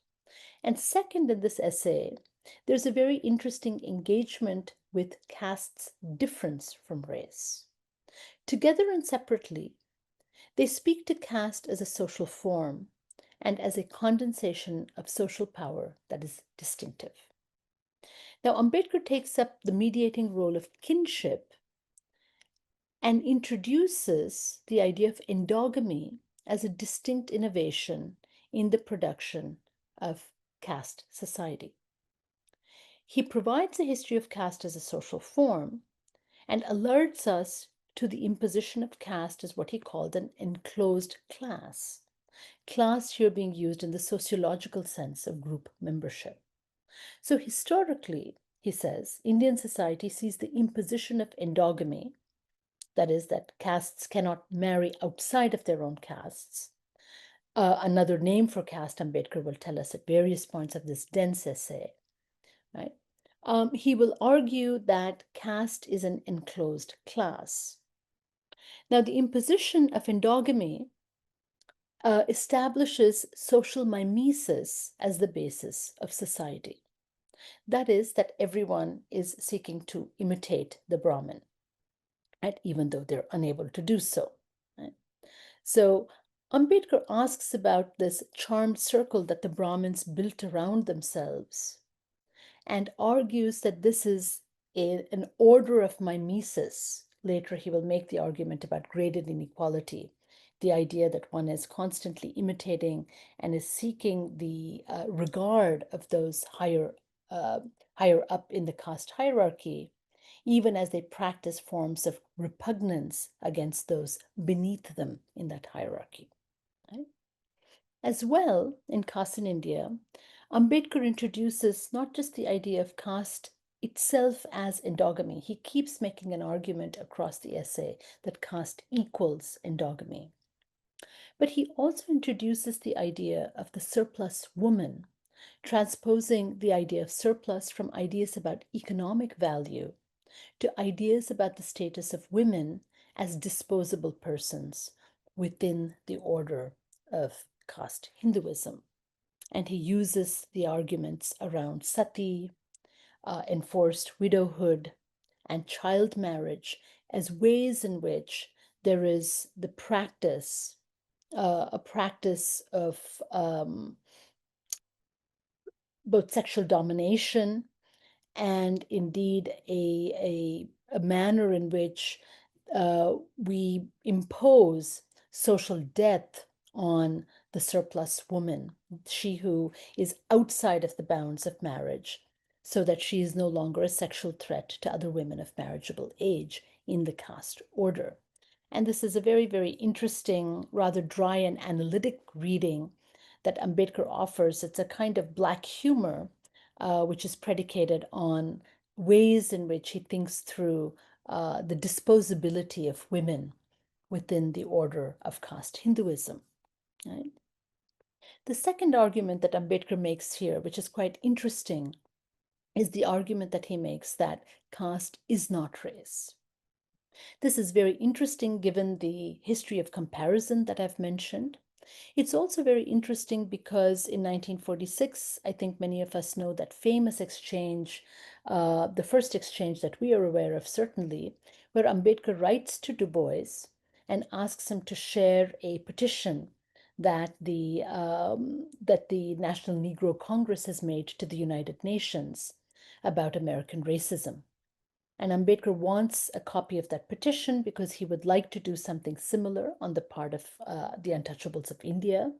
Speaker 4: And second, in this essay, there's a very interesting engagement with caste's difference from race. Together and separately, they speak to caste as a social form and as a condensation of social power that is distinctive. Now, Ambedkar takes up the mediating role of kinship and introduces the idea of endogamy as a distinct innovation in the production of caste society. He provides a history of caste as a social form and alerts us to the imposition of caste as what he called an enclosed class. Class here being used in the sociological sense of group membership. So historically, he says, Indian society sees the imposition of endogamy, that is, that castes cannot marry outside of their own castes. Another name for caste, Ambedkar will tell us at various points of this dense essay, right? He will argue that caste is an enclosed class. Now, the imposition of endogamy establishes social mimesis as the basis of society. That is, that everyone is seeking to imitate the Brahmin, right? Even though they're unable to do so. Right? So Ambedkar asks about this charmed circle that the Brahmins built around themselves and argues that this is an order of mimesis. Later, he will make the argument about graded inequality, the idea that one is constantly imitating and is seeking the regard of those higher up in the caste hierarchy, even as they practice forms of repugnance against those beneath them in that hierarchy. Right? As well, in caste in India, Ambedkar introduces not just the idea of caste itself as endogamy. He keeps making an argument across the essay that caste equals endogamy. But he also introduces the idea of the surplus woman, transposing the idea of surplus from ideas about economic value to ideas about the status of women as disposable persons within the order of caste Hinduism. And he uses the arguments around sati, enforced widowhood, and child marriage as ways in which there is the practice, a practice of both sexual domination and indeed a manner in which we impose social death on the surplus woman, she who is outside of the bounds of marriage, so that she is no longer a sexual threat to other women of marriageable age in the caste order. And this is a very, very interesting, rather dry and analytic reading that Ambedkar offers. It's a kind of black humor, which is predicated on ways in which he thinks through the disposability of women within the order of caste Hinduism. Right? The second argument that Ambedkar makes here, which is quite interesting, is the argument that he makes that caste is not race. This is very interesting given the history of comparison that I've mentioned. It's also very interesting because in 1946, I think many of us know that famous exchange, the first exchange that we are aware of certainly, where Ambedkar writes to Du Bois and asks him to share a petition that the National Negro Congress has made to the United Nations about American racism. And Ambedkar wants a copy of that petition because he would like to do something similar on the part of the untouchables of India.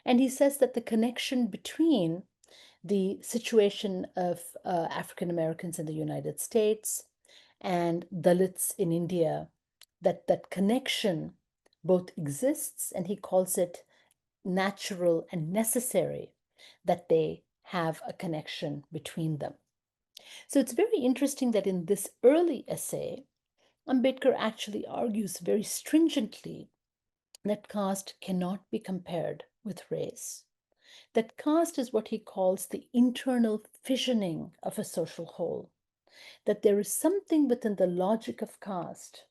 Speaker 4: And he says that the connection between the situation of African Americans in the United States and Dalits in India, that connection both exists, and he calls it natural and necessary that they have a connection between them. So it's very interesting that in this early essay, Ambedkar actually argues very stringently that caste cannot be compared with race, that caste is what he calls the internal fissioning of a social whole, that there is something within the logic of caste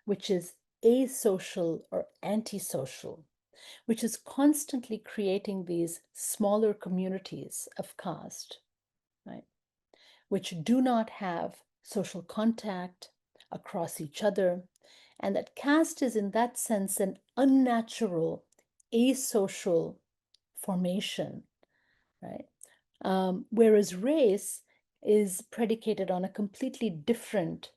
Speaker 4: which is asocial or antisocial, which is constantly creating these smaller communities of caste, right, which do not have social contact across each other, and that caste is in that sense an unnatural, asocial formation, right? Whereas race is predicated on a completely different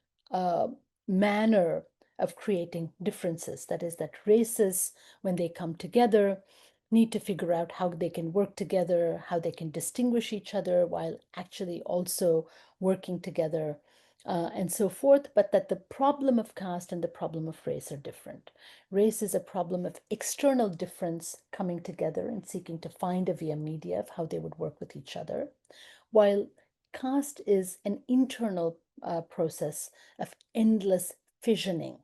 Speaker 4: manner of creating differences. That is, that races, when they come together, need to figure out how they can work together, how they can distinguish each other while actually also working together, and so forth, but that the problem of caste and the problem of race are different. Race is a problem of external difference coming together and seeking to find a via media of how they would work with each other, while caste is an internal process of endless fissioning.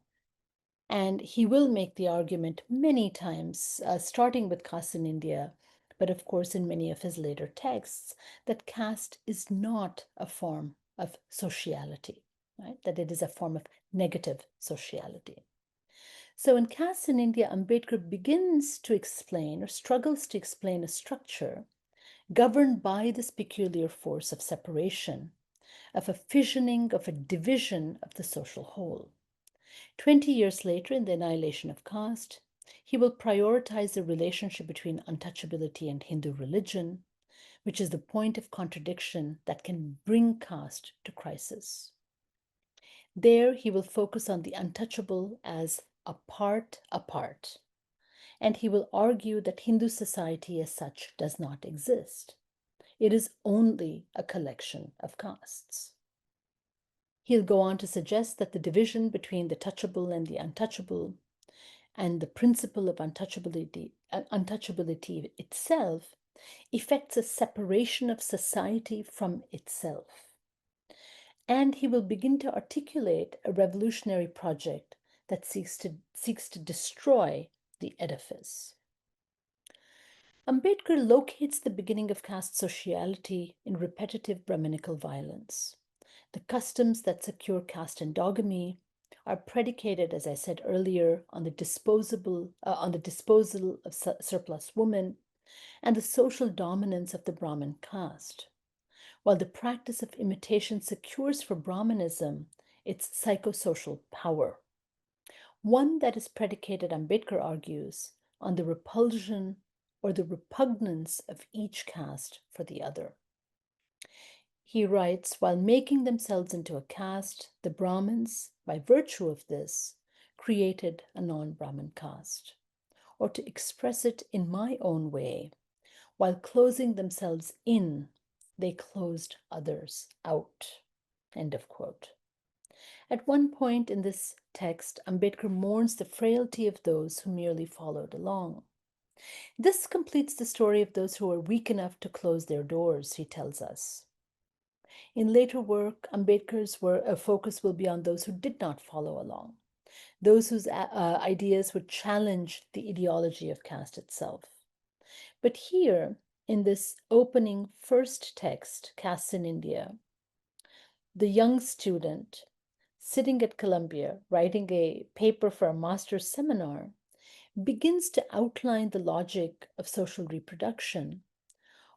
Speaker 4: And he will make the argument many times, starting with caste in India, but of course in many of his later texts, that caste is not a form of sociality, right? That it is a form of negative sociality. So in Caste in India, Ambedkar begins to explain or struggles to explain a structure governed by this peculiar force of separation, of a fissioning, of a division of the social whole. 20 years later, in The Annihilation of Caste, he will prioritize the relationship between untouchability and Hindu religion, which is the point of contradiction that can bring caste to crisis. There, he will focus on the untouchable as apart, and he will argue that Hindu society as such does not exist. It is only a collection of castes. He'll go on to suggest that the division between the touchable and the untouchable and the principle of untouchability itself effects a separation of society from itself. And he will begin to articulate a revolutionary project that seeks to destroy the edifice. Ambedkar locates the beginning of caste sociality in repetitive Brahminical violence. The customs that secure caste endogamy are predicated, as I said earlier, on the disposal of surplus women and the social dominance of the Brahmin caste, while the practice of imitation secures for Brahmanism its psychosocial power, one that is predicated, Ambedkar argues, on the repulsion or the repugnance of each caste for the other. He writes, while making themselves into a caste, the Brahmins, by virtue of this, created a non-Brahmin caste. Or to express it in my own way, while closing themselves in, they closed others out. End of quote. At one point in this text, Ambedkar mourns the frailty of those who merely followed along. This completes the story of those who are weak enough to close their doors, he tells us. In later work, Ambedkar's focus will be on those who did not follow along, those whose ideas would challenge the ideology of caste itself. But here, in this opening first text, Castes in India, the young student sitting at Columbia writing a paper for a master's seminar begins to outline the logic of social reproduction,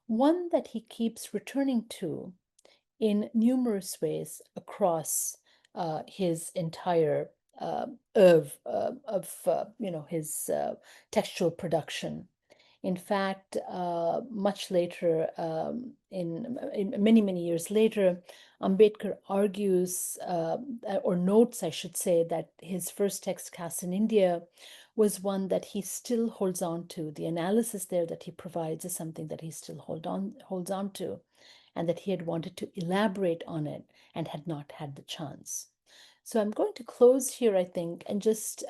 Speaker 4: one that he keeps returning to in numerous ways across his entire of his textual production. In fact, much later, in many, many years later, Ambedkar argues, or notes, I should say, that his first text, Caste in India, was one that he still holds on to. The analysis there that he provides is something that he still holds on to, and that he had wanted to elaborate on it and had not had the chance. So I'm going to close here, I think, and just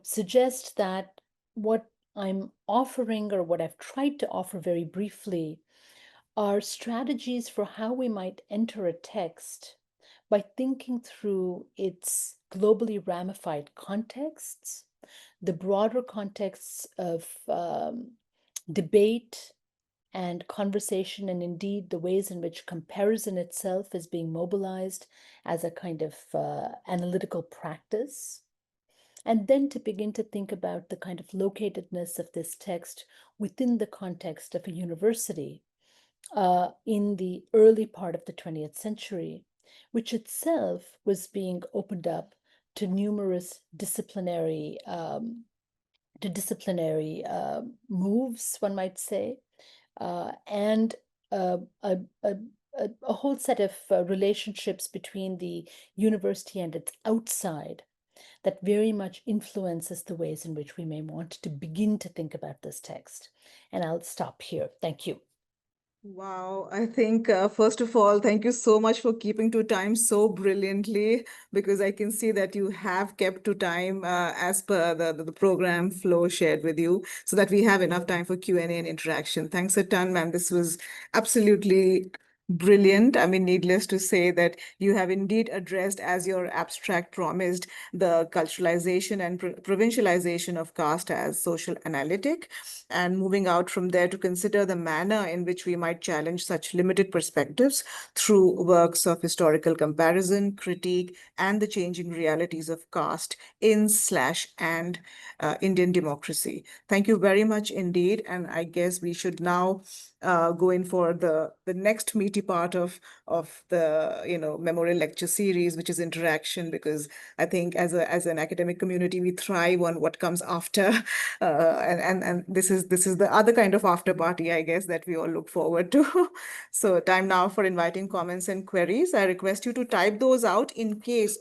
Speaker 4: suggest that what I'm offering, or what I've tried to offer very briefly, are strategies for how we might enter a text by thinking through its globally ramified contexts, the broader contexts of debate and conversation, and indeed the ways in which comparison itself is being mobilized as a kind of analytical practice. And then to begin to think about the kind of locatedness of this text within the context of a university in the early part of the 20th century, which itself was being opened up to numerous disciplinary moves, one might say, and uh, a, a, a whole set of relationships between the university and its outside that very much influences the ways in which we may want to begin to think about this text. And I'll stop here. Thank you.
Speaker 1: Wow, I think first of all, thank you so much for keeping to time so brilliantly, because I can see that you have kept to time as per the program flow shared with you, so that we have enough time for Q&A and interaction. Thanks a ton, ma'am. This was absolutely brilliant. I mean, needless to say that you have indeed addressed, as your abstract promised, the culturalization and provincialization of caste as social analytic, and moving out from there to consider the manner in which we might challenge such limited perspectives through works of historical comparison, critique, and the changing realities of caste in/and Indian democracy. Thank you very much indeed. And I guess we should now go in for the next meaty part of the memorial lecture series, which is interaction, because I think as an academic community we thrive on what comes after, and this is the other kind of after party, I guess, that we all look forward to. So time now for inviting comments and queries. I request you to type those out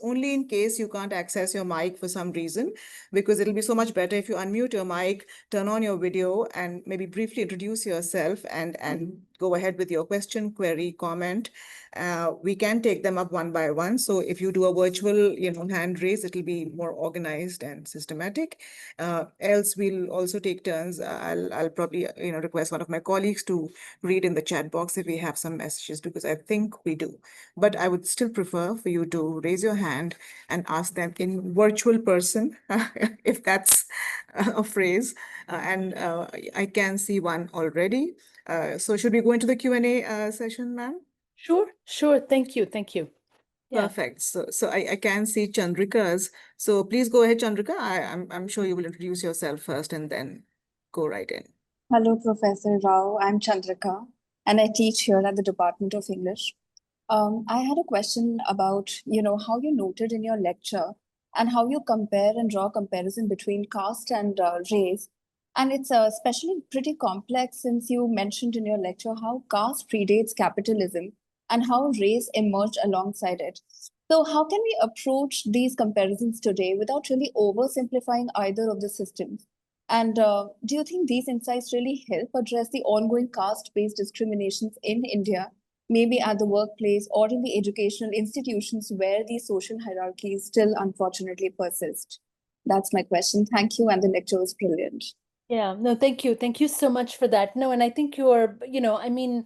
Speaker 1: only in case you can't access your mic for some reason, because it'll be so much better if you unmute your mic, turn on your video, and maybe briefly introduce yourself and go ahead with your question, query, comment. We can take them up one by one. So if you do a virtual, hand raise, it'll be more organized and systematic. Else we'll also take turns. I'll probably, request one of my colleagues to read in the chat box if we have some messages, because I think we do. But I would still prefer for you to raise your hand and ask them in virtual person, if that's a phrase. And I can see one already. So should we go into the Q&A session, ma'am?
Speaker 4: Sure. Thank you. Yeah.
Speaker 1: Perfect. So I can see Chandrika's. So please go ahead, Chandrika. I'm sure you will introduce yourself first and then go right in.
Speaker 5: Hello, Professor Rao. I'm Chandrika, and I teach here at the Department of English. I had a question about, how you noted in your lecture and how you compare and draw comparison between caste and race. And it's especially pretty complex since you mentioned in your lecture how caste predates capitalism and how race emerged alongside it. So how can we approach these comparisons today without really oversimplifying either of the systems? And do you think these insights really help address the ongoing caste-based discriminations in India, maybe at the workplace or in the educational institutions where these social hierarchies still unfortunately persist? That's my question. Thank you. And the lecture was brilliant.
Speaker 4: Yeah, no, thank you. Thank you so much for that. No, and I think you're, I mean,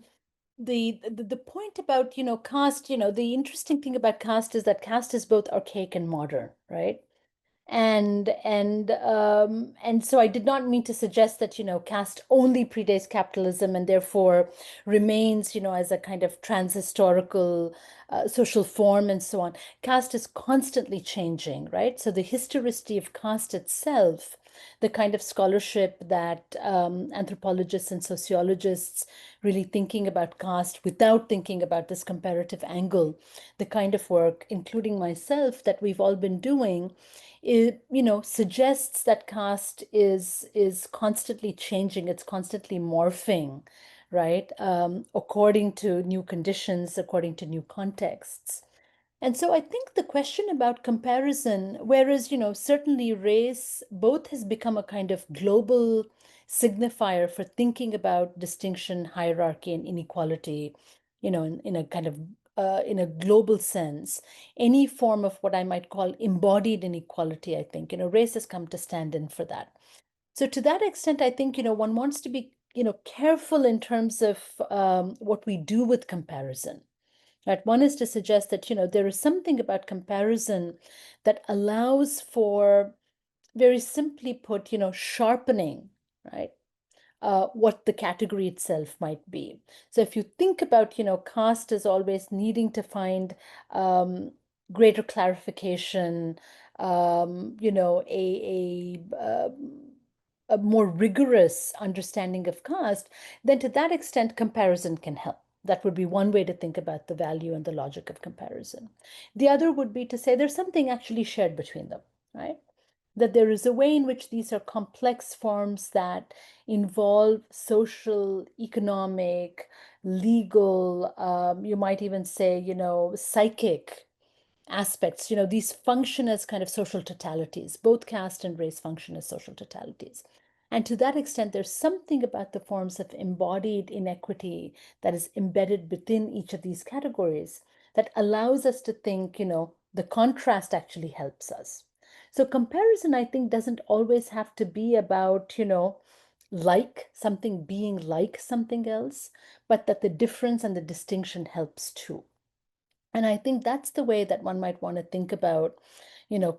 Speaker 4: the point about, caste, the interesting thing about caste is that caste is both archaic and modern, right? And so I did not mean to suggest that, caste only predates capitalism and therefore remains, as a kind of transhistorical social form and so on. Caste is constantly changing, right? So the historicity of caste itself, the kind of scholarship that anthropologists and sociologists really thinking about caste without thinking about this comparative angle, the kind of work, including myself, that we've all been doing, it suggests that caste is constantly changing, it's constantly morphing, right, according to new conditions, according to new contexts. And so I think the question about comparison, whereas, certainly race both has become a kind of global signifier for thinking about distinction, hierarchy, and inequality, in a kind of in a global sense, any form of what I might call embodied inequality, I think, race has come to stand in for that. So to that extent, I think, one wants to be, careful in terms of what we do with comparison. Right? One is to suggest that, there is something about comparison that allows for, very simply put, sharpening, right, what the category itself might be. So if you think about, caste as always needing to find greater clarification, a more rigorous understanding of caste, then to that extent, comparison can help. That would be one way to think about the value and the logic of comparison. The other would be to say there's something actually shared between them, right? That there is a way in which these are complex forms that involve social, economic, legal, you might even say, psychic aspects. These function as kind of social totalities. Both caste and race function as social totalities. And to that extent, there's something about the forms of embodied inequity that is embedded within each of these categories that allows us to think, the contrast actually helps us. So comparison, I think, doesn't always have to be about, like something being like something else, but that the difference and the distinction helps too. And I think that's the way that one might want to think about,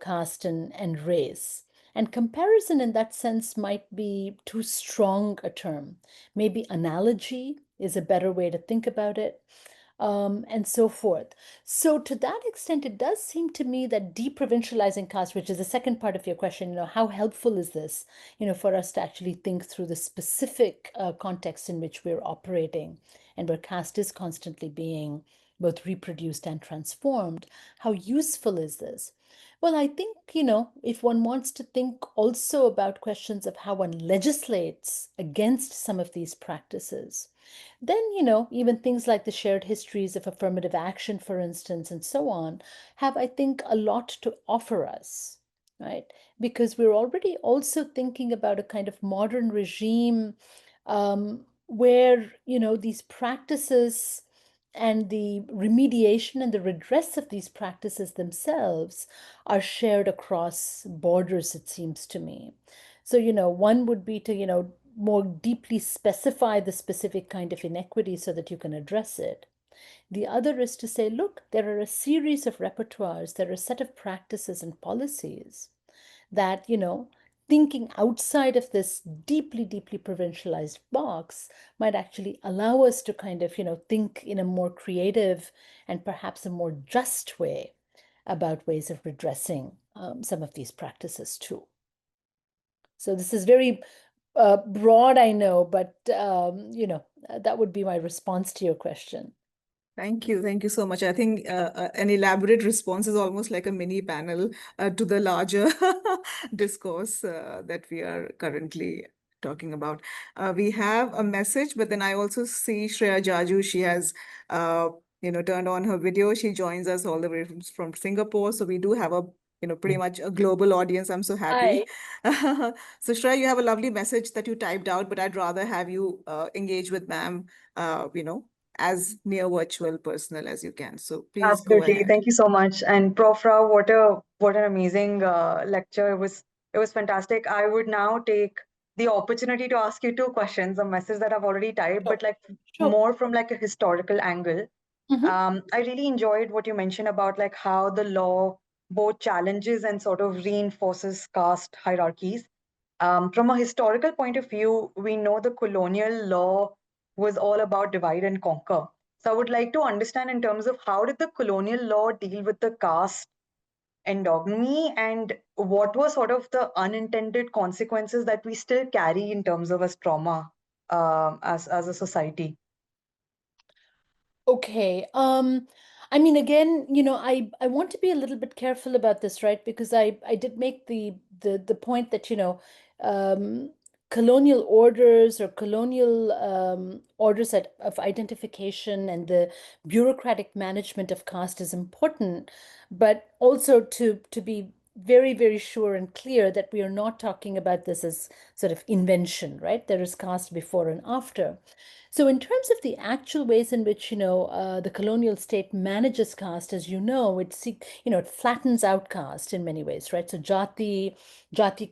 Speaker 4: caste and race. And comparison in that sense might be too strong a term. Maybe analogy is a better way to think about it, and so forth. So to that extent, it does seem to me that deprovincializing caste, which is the second part of your question, how helpful is this, for us to actually think through the specific context in which we're operating and where caste is constantly being both reproduced and transformed. How useful is this? Well, I think, if one wants to think also about questions of how one legislates against some of these practices, then, even things like the shared histories of affirmative action, for instance, and so on, have, I think, a lot to offer us, right? Because we're already also thinking about a kind of modern regime where, these practices and the remediation and the redress of these practices themselves are shared across borders, it seems to me. So, one would be to, more deeply specify the specific kind of inequity so that you can address it. The other is to say, look, there are a series of repertoires, there are a set of practices and policies that, thinking outside of this deeply, deeply provincialized box might actually allow us to kind of, think in a more creative and perhaps a more just way about ways of redressing some of these practices too. So this is very broad, I know, but, that would be my response to your question.
Speaker 1: Thank you. Thank you so much. I think an elaborate response is almost like a mini panel to the larger discourse that we are currently talking about. We have a message, but then I also see Shreya Jaju. She has, turned on her video. She joins us all the way from Singapore. So we do have a, pretty much a global audience. I'm so happy. So Shreya, you have a lovely message that you typed out, but I'd rather have you engage with ma'am, as near virtual personal as you can. So please go
Speaker 6: Absolutely.
Speaker 1: ahead.
Speaker 6: Thank you so much. And Prof. Rao, what an amazing lecture. It was fantastic. I would now take the opportunity to ask you two questions, a message that I've already typed,
Speaker 4: Sure.
Speaker 6: but like
Speaker 4: Sure.
Speaker 6: more from like a historical angle.
Speaker 4: Mhm.
Speaker 6: I really enjoyed what you mentioned about like how the law both challenges and sort of reinforces caste hierarchies. From a historical point of view, we know the colonial law was all about divide and conquer. So I would like to understand in terms of how did the colonial law deal with the caste endogamy and what were sort of the unintended consequences that we still carry in terms of as trauma as a society.
Speaker 4: Okay. I mean, again, I want to be a little bit careful about this, right? Because I did make the point that, um, colonial orders or colonial orders of identification and the bureaucratic management of caste is important, but also to be very, very sure and clear that we are not talking about this as sort of invention, right? There is caste before and after. So, in terms of the actual ways in which, the colonial state manages caste, as you know, it flattens out caste in many ways, right? So, jati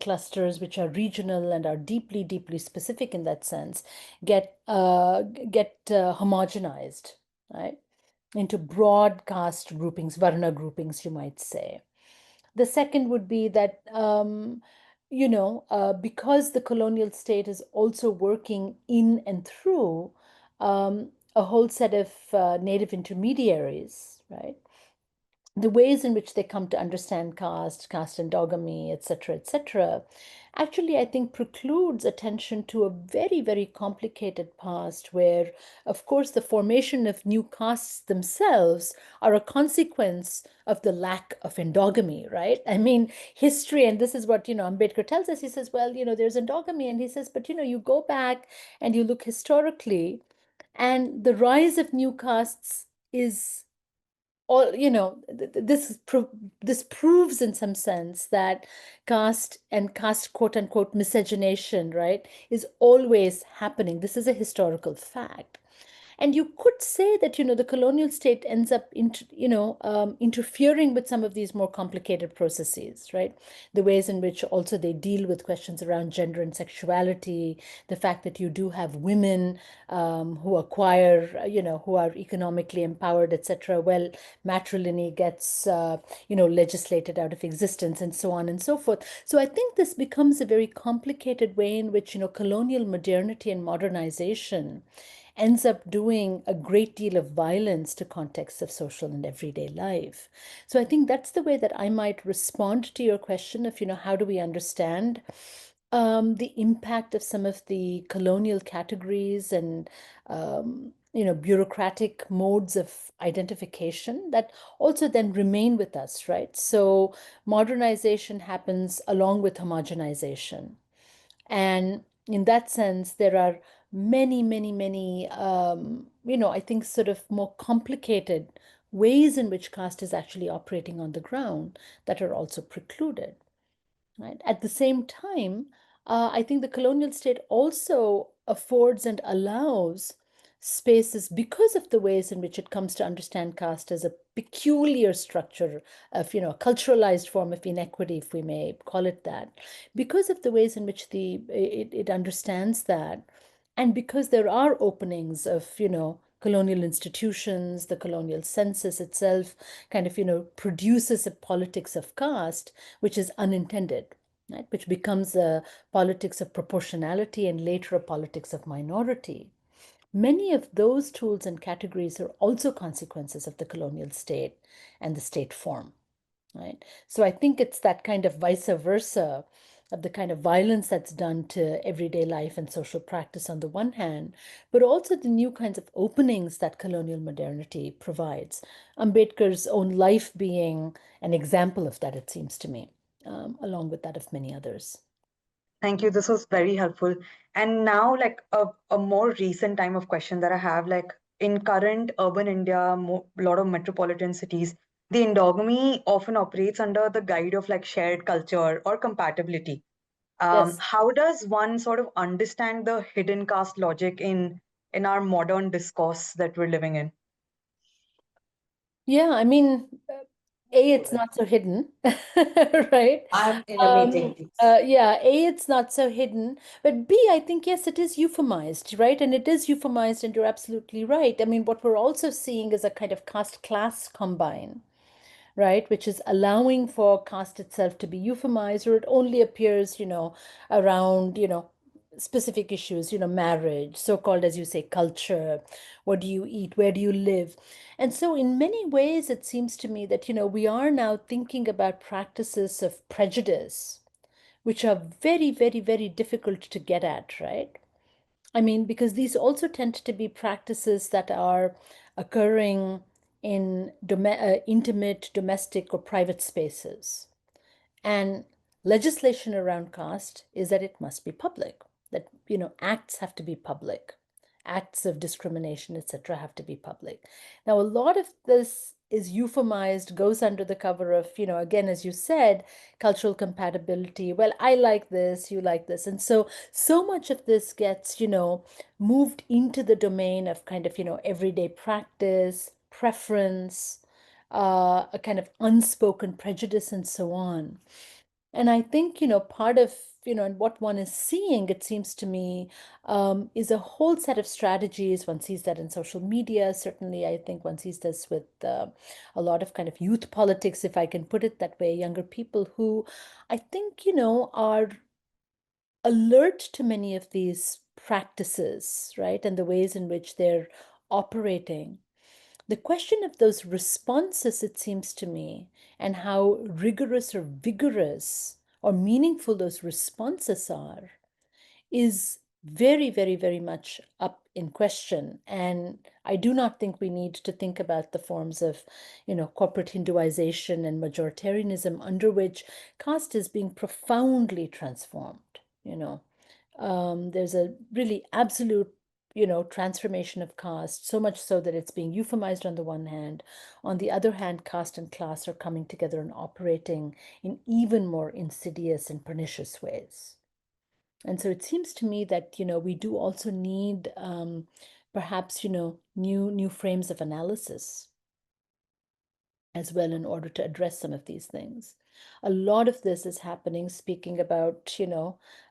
Speaker 4: clusters, which are regional and are deeply, deeply specific in that sense, get homogenized, right, into broad caste groupings, varna groupings, you might say. The second would be that because the colonial state is also working in and through a whole set of native intermediaries, right? The ways in which they come to understand caste endogamy, etc., actually, I think precludes attention to a very, very complicated past where, of course, the formation of new castes themselves are a consequence of the lack of endogamy, right? I mean, history, and this is what, Ambedkar tells us. He says, well, there's endogamy, and he says, but, you go back and you look historically, and the rise of new castes is all this proves in some sense that caste quote unquote miscegenation, right, is always happening. This is a historical fact. And you could say that, the colonial state ends up, interfering with some of these more complicated processes, right? The ways in which also they deal with questions around gender and sexuality, the fact that you do have women who acquire, who are economically empowered, etc. Well, matrilineal gets, legislated out of existence and so on and so forth. So I think this becomes a very complicated way in which, colonial modernity and modernization ends up doing a great deal of violence to contexts of social and everyday life. So I think that's the way that I might respond to your question of, how do we understand the impact of some of the colonial categories and bureaucratic modes of identification that also then remain with us, right? So modernization happens along with homogenization. And in that sense, there are many, many, many, I think sort of more complicated ways in which caste is actually operating on the ground that are also precluded. Right? At the same time, I think the colonial state also affords and allows spaces because of the ways in which it comes to understand caste as a peculiar structure of, a culturalized form of inequity, if we may call it that, because of the ways in which it understands that, and because there are openings of, colonial institutions, the colonial census itself kind of, produces a politics of caste, which is unintended, right? Which becomes a politics of proportionality and later a politics of minority. Many of those tools and categories are also consequences of the colonial state and the state form, right? So I think it's that kind of vice versa of the kind of violence that's done to everyday life and social practice on the one hand, but also the new kinds of openings that colonial modernity provides. Ambedkar's own life being an example of that, it seems to me, along with that of many others.
Speaker 6: Thank you. This was very helpful. And now, like a more recent time of question that I have, like in current urban India, a lot of metropolitan cities, the endogamy often operates under the guide of like shared culture or compatibility.
Speaker 4: Yes.
Speaker 6: How does one sort of understand the hidden caste logic in our modern discourse that we're living in?
Speaker 4: Yeah, I mean, it's not so hidden, right?
Speaker 7: I'm in a meeting, please.
Speaker 4: Yeah, it's not so hidden. But B, I think, yes, it is euphemized, right? And it is euphemized, and you're absolutely right. I mean, what we're also seeing is a kind of caste class combine, right? Which is allowing for caste itself to be euphemized, or it only appears, around, specific issues, marriage, so-called, as you say, culture, what do you eat, where do you live? And so in many ways, it seems to me that, we are now thinking about practices of prejudice, which are very, very, very difficult to get at, right? I mean, because these also tend to be practices that are occurring in intimate, domestic, or private spaces. And legislation around caste is that it must be public, that, acts have to be public, acts of discrimination, etc., have to be public. Now, a lot of this is euphemized, goes under the cover of, again, as you said, cultural compatibility. Well, I like this, you like this. And so much of this gets, moved into the domain of kind of, everyday practice, preference, a kind of unspoken prejudice, and so on. And I think, part of, and what one is seeing, it seems to me, is a whole set of strategies. One sees that in social media. Certainly, I think one sees this with a lot of kind of youth politics, if I can put it that way, younger people who I think, are alert to many of these practices, right? And the ways in which they're operating. The question of those responses, it seems to me, and how rigorous or vigorous or meaningful those responses are, is very, very, very much up in question. And I do not think we need to think about the forms of, corporate Hinduization and majoritarianism under which caste is being profoundly transformed. There's a really absolute transformation of caste, so much so that it's being euphemized on the one hand. On the other hand, caste and class are coming together and operating in even more insidious and pernicious ways. And so it seems to me that, we do also need perhaps, new frames of analysis as well in order to address some of these things. A lot of this is happening, speaking about,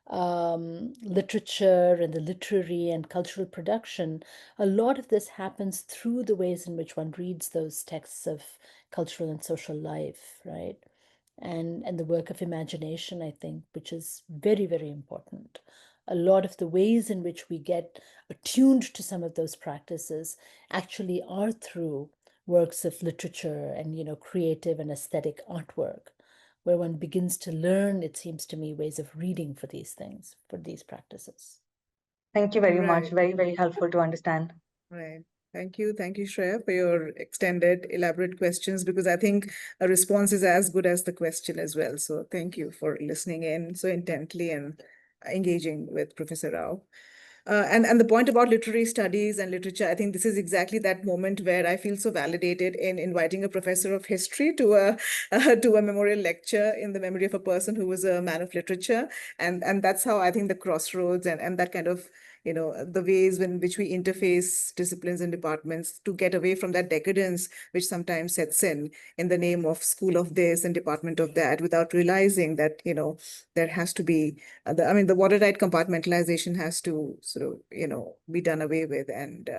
Speaker 4: literature and the literary and cultural production. A lot of this happens through the ways in which one reads those texts of cultural and social life, right? And the work of imagination, I think, which is very, very important. A lot of the ways in which we get attuned to some of those practices actually are through works of literature and, creative and aesthetic artwork, where one begins to learn, it seems to me, ways of reading for these things, for these practices.
Speaker 6: Thank you very much.
Speaker 1: Right.
Speaker 6: Very, very helpful to understand.
Speaker 1: Right. Thank you. Thank you, Shreya, for your extended, elaborate questions, because I think a response is as good as the question as well. So thank you for listening in so intently and engaging with Professor Rao. And the point about literary studies and literature, I think this is exactly that moment where I feel so validated in inviting a professor of history to a to a memorial lecture in the memory of a person who was a man of literature. And that's how I think the crossroads and that kind of, the ways in which we interface disciplines and departments to get away from that decadence which sometimes sets in the name of school of this and department of that, without realizing that, there has to be, the watertight compartmentalization has to sort of, be done away with. And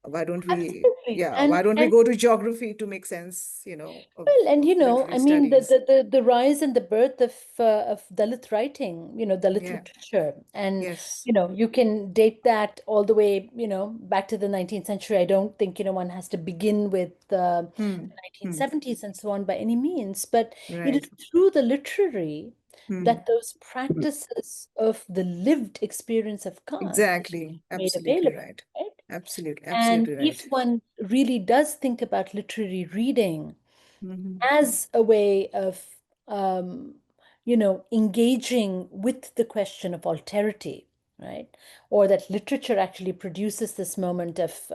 Speaker 1: why don't we,
Speaker 4: Absolutely.
Speaker 1: why don't we go to geography to make sense, of
Speaker 4: Well, and
Speaker 1: literary
Speaker 4: I mean,
Speaker 1: studies?
Speaker 4: the rise and the birth of Dalit writing, Dalit
Speaker 1: Yeah.
Speaker 4: literature, and
Speaker 1: Yes.
Speaker 4: you can date that all the way, back to the 19th century. I don't think one has to begin with the
Speaker 1: Hmm.
Speaker 4: 1970s and so on by any means, but it
Speaker 1: Right.
Speaker 4: is through the literary that those practices of the lived experience of caste is
Speaker 1: Exactly.
Speaker 4: made
Speaker 1: Absolutely
Speaker 4: available,
Speaker 1: right.
Speaker 4: right?
Speaker 1: Absolutely.
Speaker 4: And
Speaker 1: Absolutely
Speaker 4: if
Speaker 1: right.
Speaker 4: one really does think about literary reading
Speaker 1: Mhm.
Speaker 4: as a way of, um, engaging with the question of alterity, right? Or that literature actually produces this moment of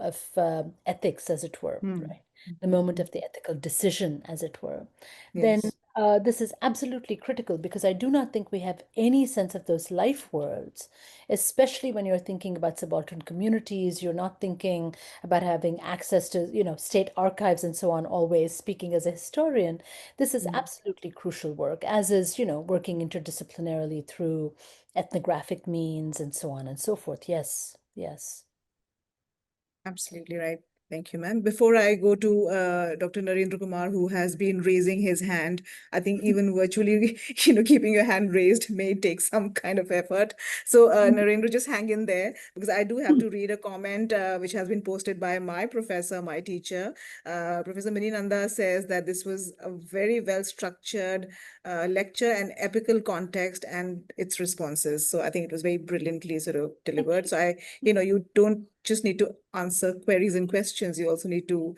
Speaker 4: ethics, as it were,
Speaker 1: Hmm.
Speaker 4: right? The moment of the ethical decision, as it were. Then
Speaker 1: Yes.
Speaker 4: this is absolutely critical, because I do not think we have any sense of those life worlds, especially when you're thinking about subaltern communities. You're not thinking about having access to, state archives and so on, always speaking as a historian. This is
Speaker 1: Hmm.
Speaker 4: absolutely crucial work, as is, working interdisciplinarily through ethnographic means and so on and so forth. Yes, yes.
Speaker 1: Absolutely right. Thank you, ma'am. Before I go to Dr. Narendra Kumar, who has been raising his hand, I think even virtually, keeping your hand raised may take some kind of effort. So Narendra, just hang in there, because I do have to read a comment which has been posted by my professor, my teacher. Professor Mininanda says that this was a very well structured lecture and epical context and its responses. So I think it was very brilliantly sort of delivered. So you don't just need to answer queries and questions. You also need to,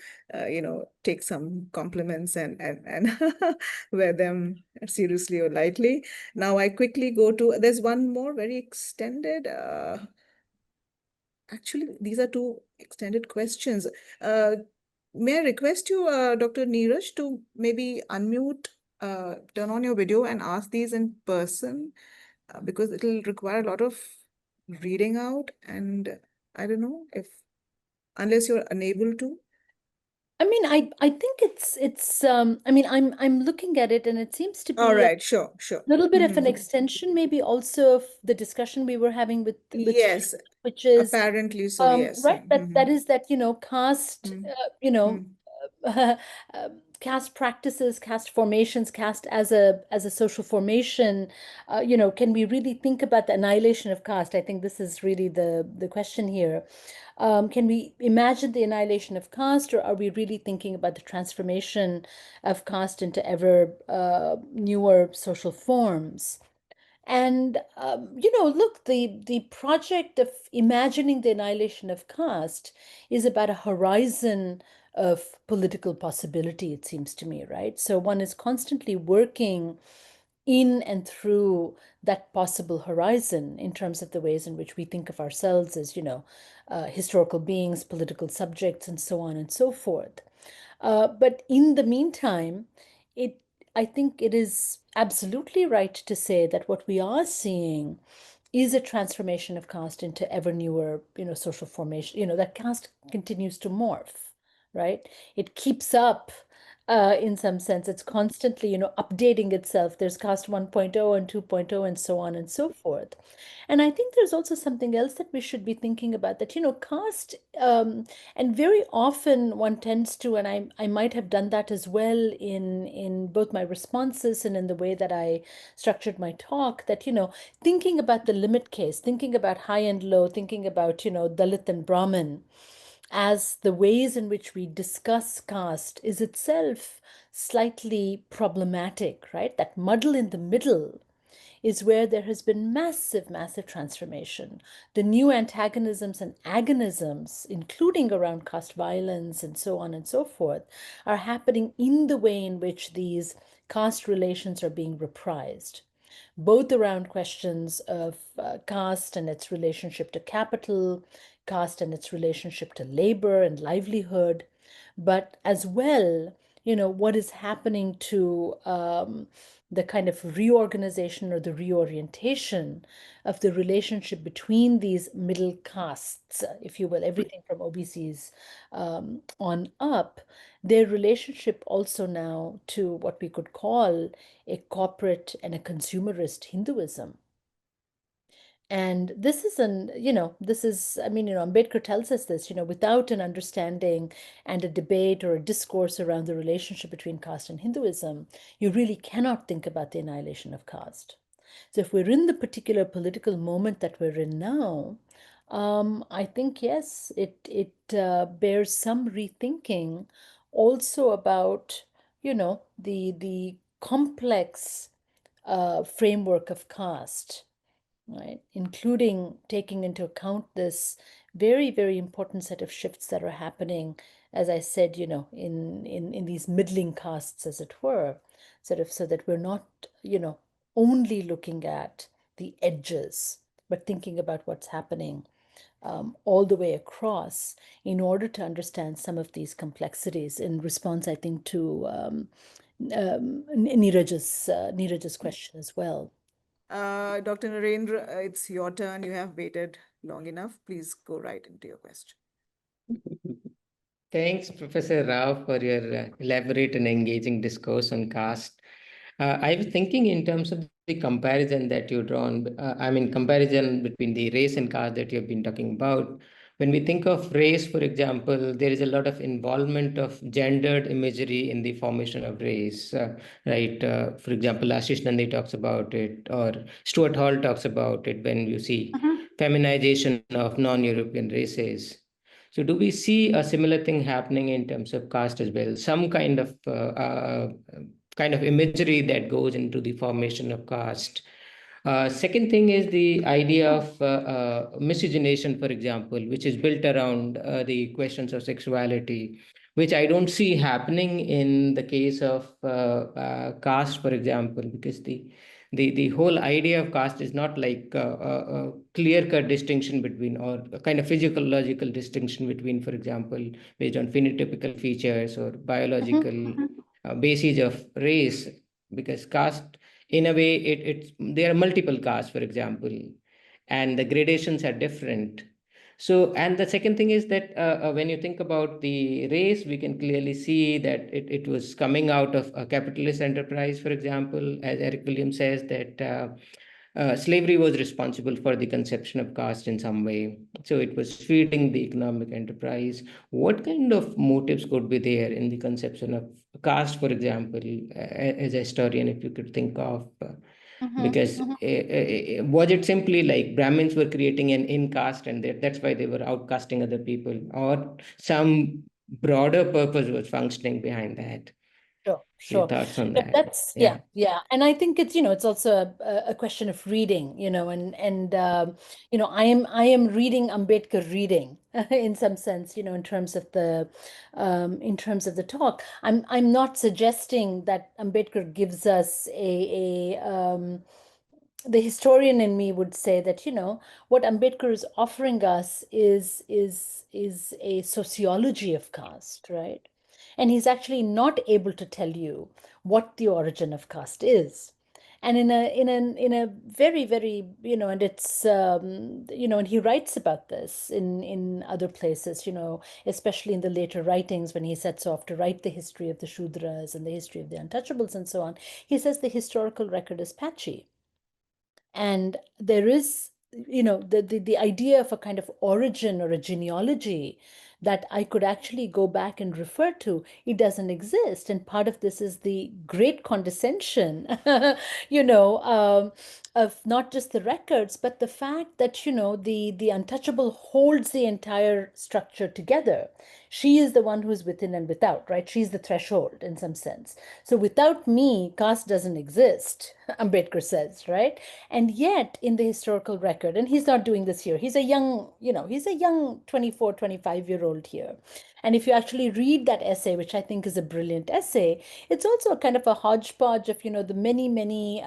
Speaker 1: take some compliments and wear them seriously or lightly. Now I quickly go to, there's one more very extended, actually, these are two extended questions. May I request you, Dr. Neeraj, to maybe unmute, turn on your video and ask these in person, because it'll require a lot of reading out, and I don't know if, unless you're unable to.
Speaker 4: I mean, I think it's I mean, I'm looking at it and it seems to
Speaker 1: All
Speaker 4: be a
Speaker 1: right, sure.
Speaker 4: little bit of an
Speaker 1: Mhm.
Speaker 4: extension, maybe also of the discussion we were having with
Speaker 1: Yes,
Speaker 4: which is
Speaker 1: apparently so, yes.
Speaker 4: right, that is that, caste,
Speaker 1: Mm,
Speaker 4: you know,
Speaker 1: mm.
Speaker 4: caste practices, caste formations, caste as a social formation, can we really think about the annihilation of caste? I think this is really the question here. Can we imagine the annihilation of caste, or are we really thinking about the transformation of caste into ever newer social forms? And look, the project of imagining the annihilation of caste is about a horizon of political possibility, it seems to me, right? So one is constantly working in and through that possible horizon in terms of the ways in which we think of ourselves as, historical beings, political subjects, and so on and so forth. But in the meantime, it I think it is absolutely right to say that what we are seeing is a transformation of caste into ever newer, social formation, that caste continues to morph, right? It keeps up in some sense. It's constantly, updating itself. There's caste 1.0 and 2.0 and so on and so forth. And I think there's also something else that we should be thinking about, that, caste, and very often one tends to, and I might have done that as well in both my responses and in the way that I structured my talk, that, thinking about the limit case, thinking about high and low, thinking about, Dalit and Brahmin as the ways in which we discuss caste is itself slightly problematic, right? That muddle in the middle is where there has been massive, massive transformation. The new antagonisms and agonisms, including around caste violence and so on and so forth, are happening in the way in which these caste relations are being reprised, both around questions of caste and its relationship to capital, caste and its relationship to labor and livelihood, but as well, what is happening to the kind of reorganization or the reorientation of the relationship between these middle castes, if you will, everything from OBCs on up, their relationship also now to what we could call a corporate and a consumerist Hinduism. And this is I mean, Ambedkar tells us this, without an understanding and a debate or a discourse around the relationship between caste and Hinduism, you really cannot think about the annihilation of caste. So if we're in the particular political moment that we're in now, I think, yes, it bears some rethinking also about, the complex framework of caste, right? Including taking into account this very, very important set of shifts that are happening, as I said, in these middling castes, as it were, sort of, so that we're not, only looking at the edges, but thinking about what's happening all the way across in order to understand some of these complexities in response, I think, to Neeraj's question as well.
Speaker 1: Dr. Narendra, it's your turn. You have waited long enough. Please go right into your question.
Speaker 7: Thanks, Professor Rao, for your elaborate and engaging discourse on caste. I was thinking in terms of the comparison that you've drawn, comparison between the race and caste that you've been talking about. When we think of race, for example, there is a lot of involvement of gendered imagery in the formation of race, right? For example, Ashish Nandi talks about it, or Stuart Hall talks about it when you see feminization of non-European races. So do we see a similar thing happening in terms of caste as well? Some kind of imagery that goes into the formation of caste. Second thing is the idea of miscegenation, for example, which is built around the questions of sexuality, which I don't see happening in the case of caste, for example, because the whole idea of caste is not like a clear-cut distinction between, or a kind of physiological distinction between, for example, based on phenotypical features or biological basis of race, because caste, in a way, there are multiple castes, for example, and the gradations are different. So, and the second thing is that when you think about the race, we can clearly see that it was coming out of a capitalist enterprise. For example, as Eric Williams says, that slavery was responsible for the conception of caste in some way. So it was feeding the economic enterprise. What kind of motives could be there in the conception of caste, for example, as a historian, if you could think of? Because was it simply like Brahmins were creating an in caste and that's why they were outcasting other people, or some broader purpose was functioning behind that?
Speaker 4: Sure,
Speaker 7: Your
Speaker 4: sure.
Speaker 7: thoughts on
Speaker 4: No,
Speaker 7: that?
Speaker 4: that's
Speaker 7: Yeah.
Speaker 4: yeah. And I think it's, it's also a question of reading, and I am reading Ambedkar reading in some sense, in terms of the talk. I'm not suggesting that Ambedkar gives us the historian in me would say that, what Ambedkar is offering us is a sociology of caste, right? And he's actually not able to tell you what the origin of caste is. And in a very, very, and it's and he writes about this in other places, especially in the later writings when he sets off to write the history of the Shudras and the history of the untouchables and so on. He says the historical record is patchy. And there is, the idea of a kind of origin or a genealogy that I could actually go back and refer to, it doesn't exist. And part of this is the great condescension, you know, um, of not just the records, but the fact that, the untouchable holds the entire structure together. She is the one who's within and without, right? She's the threshold in some sense. So without me, caste doesn't exist, Ambedkar says, right? And yet in the historical record, and he's not doing this here, he's a young, he's a young 24, 25-year-old here. And if you actually read that essay, which I think is a brilliant essay, it's also a kind of a hodgepodge of, the many, many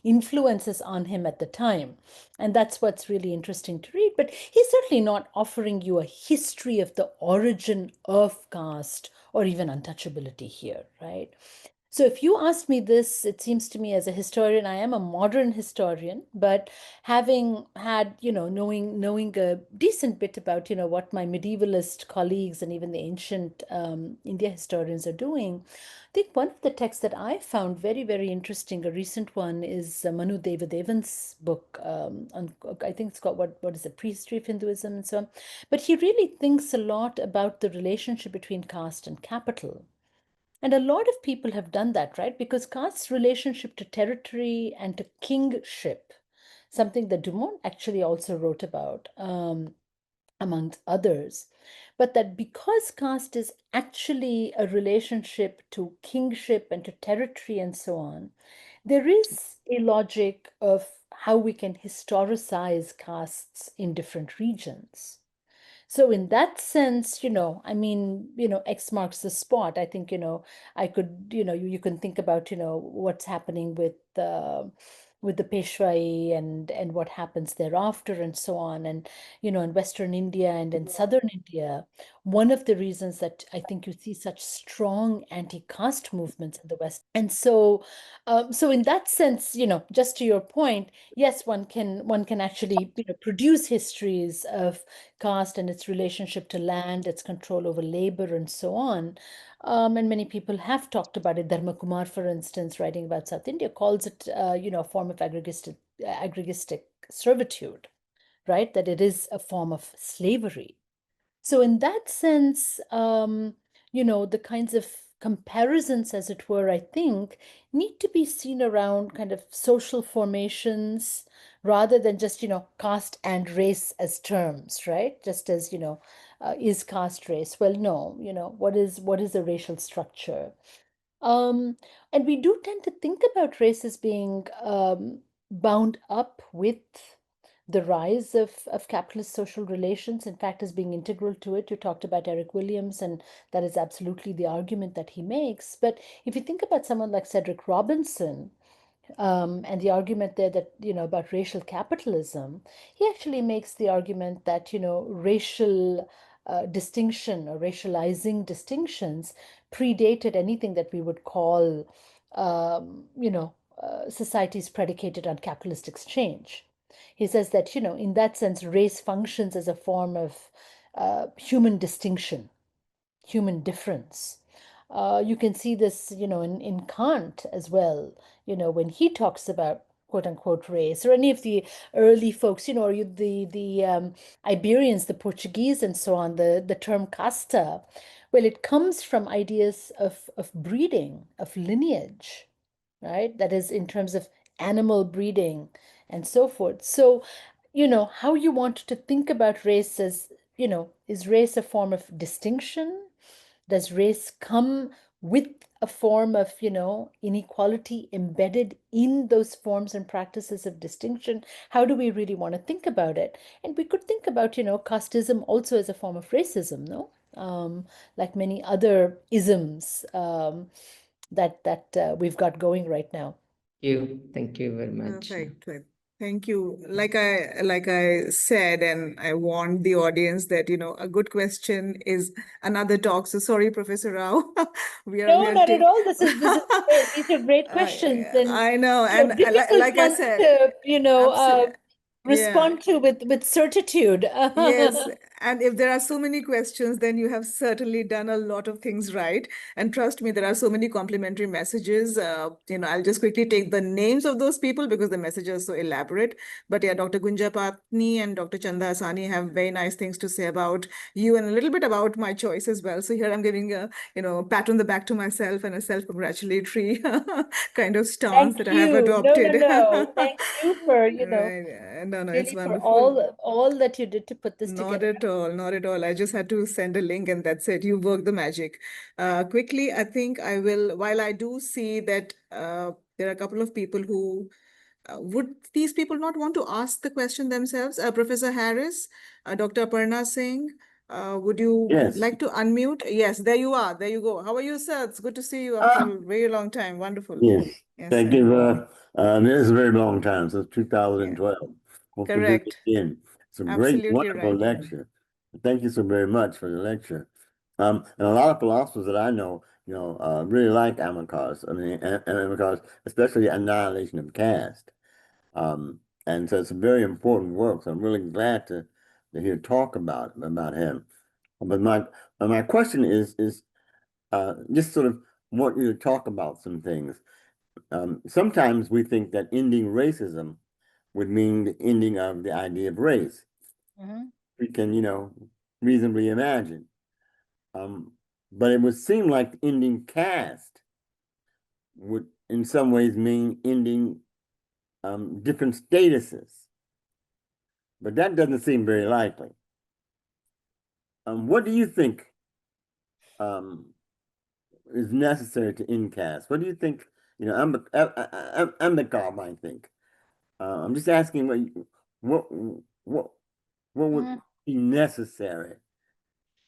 Speaker 4: influences on him at the time. And that's what's really interesting to read. But he's certainly not offering you a history of the origin of caste or even untouchability here, right? So if you ask me this, it seems to me as a historian, I am a modern historian, but having had, knowing a decent bit about, what my medievalist colleagues and even the ancient India historians are doing, I think one of the texts that I found very, very interesting, a recent one, is Manu Devadevan's book on, I think it's called what is the prehistory of Hinduism and so on. But he really thinks a lot about the relationship between caste and capital. And a lot of people have done that, right? Because caste's relationship to territory and to kingship, something that Dumont actually also wrote about, amongst others. But that because caste is actually a relationship to kingship and to territory and so on, there is a logic of how we can historicize castes in different regions. So in that sense, I mean, X marks the spot. I think, I could, you can think about, what's happening with the Peshwai and what happens thereafter and so on. And, in Western India and in Southern India, one of the reasons that I think you see such strong anti-caste movements in the West. And so, so in that sense, just to your point, yes, one can actually, produce histories of caste and its relationship to land, its control over labor, and so on. And many people have talked about it. Dharma Kumar, for instance, writing about South India, calls it, a form of agregistic servitude, right? That it is a form of slavery. So in that sense, the kinds of comparisons, as it were, I think, need to be seen around kind of social formations rather than just, caste and race as terms, right? Just as, is caste race? Well, no, what is the racial structure? Um, and we do tend to think about race as being bound up with the rise of capitalist social relations, in fact, as being integral to it. You talked about Eric Williams, and that is absolutely the argument that he makes. But if you think about someone like Cedric Robinson, and the argument there that, about racial capitalism, he actually makes the argument that, racial distinction or racializing distinctions predated anything that we would call, societies predicated on capitalist exchange. He says that, in that sense, race functions as a form of human distinction, human difference. You can see this, in Kant as well, when he talks about quote unquote race, or any of the early folks, or the Iberians, the Portuguese, and so on, the term casta, well, it comes from ideas of breeding, of lineage, right? That is in terms of animal breeding and so forth. So, how you want to think about race as, is race a form of distinction? Does race come with a form of, inequality embedded in those forms and practices of distinction? How do we really want to think about it? And we could think about, casteism also as a form of racism, no? Like many other isms that we've got going right now.
Speaker 7: Thank you very much.
Speaker 1: Perfect. Thank you. Like I said, and I warned the audience that, a good question is another talk. So sorry, Professor Rao.
Speaker 4: No, not at all. This is great. These are great questions, and
Speaker 1: I know, and
Speaker 4: difficult
Speaker 1: like I
Speaker 4: ones
Speaker 1: said,
Speaker 4: to,
Speaker 1: absolutely.
Speaker 4: respond to with certitude.
Speaker 1: Yes, and if there are so many questions, then you have certainly done a lot of things right. And trust me, there are so many complimentary messages. I'll just quickly take the names of those people because the messages are so elaborate. But yeah, Dr. Gunja Patni and Dr. Chanda Asani have very nice things to say about you and a little bit about my choice as well. So here I'm giving a, pat on the back to myself and a self-congratulatory kind of stance that I have
Speaker 4: No,
Speaker 1: adopted.
Speaker 4: no. Thank you for,
Speaker 1: Right. No, it's
Speaker 4: really for
Speaker 1: wonderful.
Speaker 4: all that you did to put this
Speaker 1: Not
Speaker 4: together.
Speaker 1: at all, not at all. I just had to send a link and that's it. You work the magic. Quickly, I think I will, while I do see that there are a couple of people who, would these people not want to ask the question themselves? Professor Harris, Dr. Aparna Singh, would you
Speaker 8: Yes,
Speaker 1: like to unmute? Yes, there you are. There you go. How are you, sir? It's good to see you after a very long time. Wonderful.
Speaker 8: yes.
Speaker 1: Yes,
Speaker 8: Thank
Speaker 1: sir.
Speaker 8: you. This is a very long time, since
Speaker 1: Yeah,
Speaker 8: 2012. Hope to do it
Speaker 1: correct.
Speaker 8: again. It's a great,
Speaker 1: Absolutely
Speaker 8: wonderful
Speaker 1: right.
Speaker 8: lecture. Thank you so very much for the lecture. And a lot of philosophers that I know, really like Amikas. I mean, Amikas, especially Annihilation of Caste. And so it's a very important work. So I'm really glad to hear talk about him. But my question is just sort of want you to talk about some things. Sometimes we think that ending racism would mean the ending of the idea of race.
Speaker 4: Mhm.
Speaker 8: We can, reasonably imagine. But it would seem like ending caste would, in some ways, mean ending different statuses. But that doesn't seem very likely. What do you think is necessary to end caste? What do you think? I'm the call might think. I'm just asking what what what would
Speaker 4: Mhm.
Speaker 8: be necessary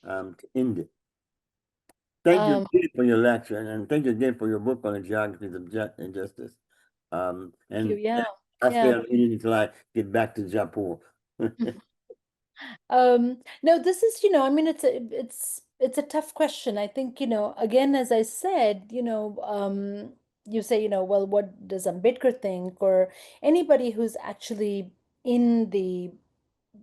Speaker 8: to end it. Thank you
Speaker 4: Um,
Speaker 8: again for your lecture, and thank you again for your book on the geographies of injustice.
Speaker 4: Thank you.
Speaker 8: And
Speaker 4: Yeah,
Speaker 8: I stay
Speaker 4: yeah.
Speaker 8: on reading until I get back to Jaipur.
Speaker 4: No, this is, I mean, it's a tough question. I think, again, as I said, you say, well, what does Ambedkar think, or anybody who's actually in the,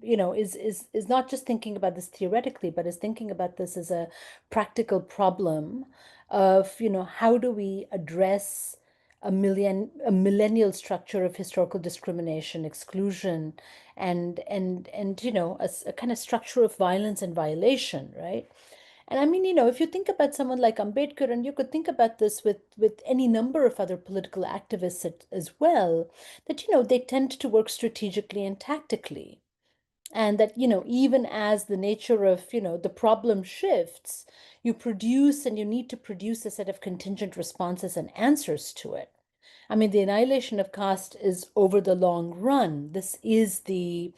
Speaker 4: is not just thinking about this theoretically, but is thinking about this as a practical problem of, how do we address a millennial structure of historical discrimination, exclusion, and a kind of structure of violence and violation, right? And I mean, if you think about someone like Ambedkar, and you could think about this with any number of other political activists as well, that they tend to work strategically and tactically, and that even as the nature of the problem shifts, you produce and you need to produce a set of contingent responses and answers to it. I mean, the annihilation of caste is over the long run. This is the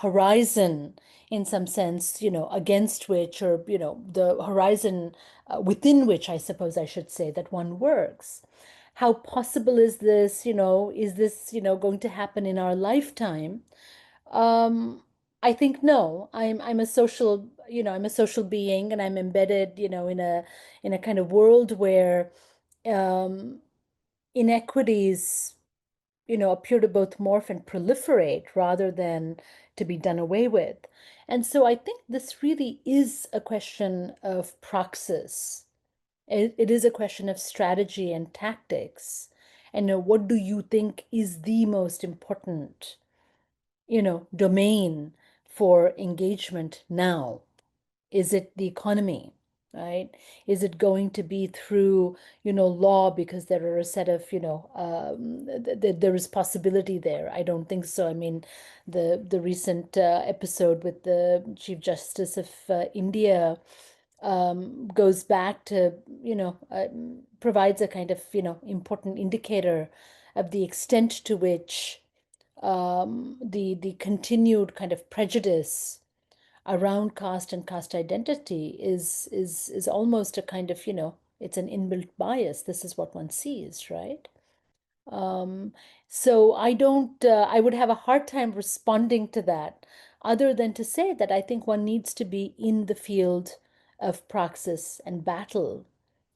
Speaker 4: horizon in some sense, against which, or, the horizon within which, I suppose I should say, that one works. How possible is this? Is this, going to happen in our lifetime? I think no. I'm a social, I'm a social being, and I'm embedded, in a kind of world where um, inequities appear to both morph and proliferate rather than to be done away with. And so I think this really is a question of praxis. It is a question of strategy and tactics. And what do you think is the most important, domain for engagement now? Is it the economy, right? Is it going to be through, law because there are a set of, there is possibility there? I don't think so. I mean, the recent episode with the Chief Justice of India goes back to, provides a kind of, important indicator of the extent to which the continued kind of prejudice around caste and caste identity is almost a kind of, it's an inbuilt bias. This is what one sees, right? Um, so I would have a hard time responding to that, other than to say that I think one needs to be in the field of praxis and battle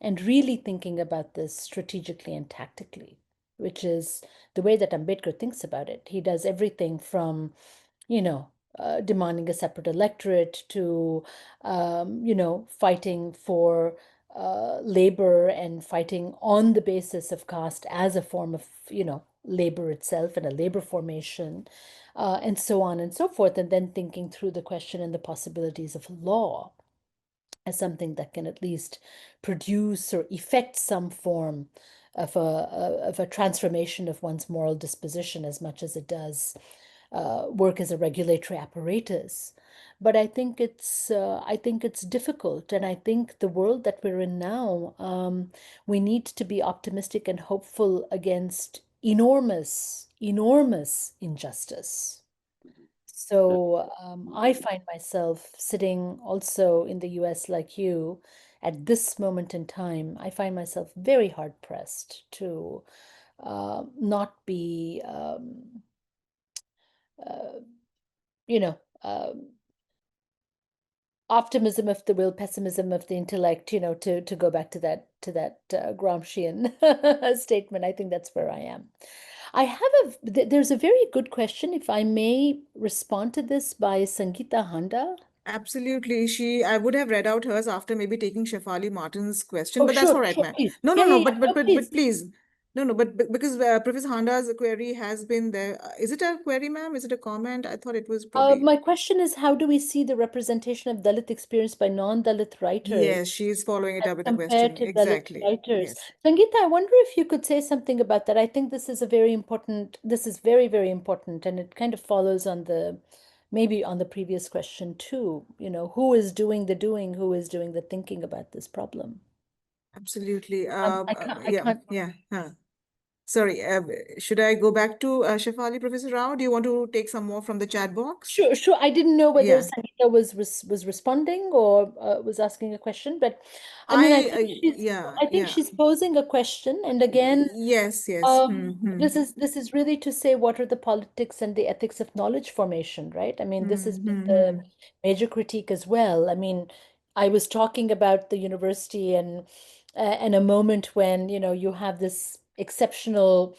Speaker 4: and really thinking about this strategically and tactically, which is the way that Ambedkar thinks about it. He does everything from, you know, demanding a separate electorate to, fighting for labor and fighting on the basis of caste as a form of, labor itself and a labor formation, and so on and so forth, and then thinking through the question and the possibilities of law as something that can at least produce or effect some form of a transformation of one's moral disposition as much as it does work as a regulatory apparatus. But I think it's difficult, and I think the world that we're in now, we need to be optimistic and hopeful against enormous, enormous injustice. So I find myself sitting also in the US like you at this moment in time. I find myself very hard pressed to not be, uh, you know, optimism of the will, pessimism of the intellect, to go back to that Gramscian statement. I think that's where I am. I have there's a very good question, if I may respond to this, by Sangeeta Handa.
Speaker 1: Absolutely. I would have read out hers after maybe taking Shefali Martin's question,
Speaker 4: Oh,
Speaker 1: but that's
Speaker 4: sure,
Speaker 1: all right,
Speaker 4: sure,
Speaker 1: ma'am.
Speaker 4: please.
Speaker 1: No,
Speaker 4: Yeah,
Speaker 1: no, no,
Speaker 4: yeah, yeah. No, please.
Speaker 1: but please. No, no, but because Professor Handa's query has been there. Is it a query, ma'am? Is it a comment? I thought it was probably.
Speaker 4: My question is, how do we see the representation of Dalit experience by non-Dalit writers
Speaker 1: Yes, she's following it
Speaker 4: as
Speaker 1: up with a
Speaker 4: compared
Speaker 1: question.
Speaker 4: to Dalit
Speaker 1: Exactly.
Speaker 4: writers?
Speaker 1: Yes.
Speaker 4: Sangeeta, I wonder if you could say something about that. I think this is this is very, very important, and it kind of follows on maybe on the previous question too. Who is doing the doing, who is doing the thinking about this problem?
Speaker 1: Absolutely.
Speaker 4: I
Speaker 1: Yeah,
Speaker 4: can't.
Speaker 1: yeah. Sorry, should I go back to Shefali, Professor Rao? Do you want to take some more from the chat box?
Speaker 4: Sure, sure. I didn't know whether
Speaker 1: Yeah.
Speaker 4: Sangeeta was responding or was asking a question, but I mean, I think she's posing a question, and again,
Speaker 1: Yes, yes.
Speaker 4: this is really to say what are the politics and the ethics of knowledge formation, right? I mean, this has been the major critique as well. I mean, I was talking about the university and a moment when, you have this exceptional,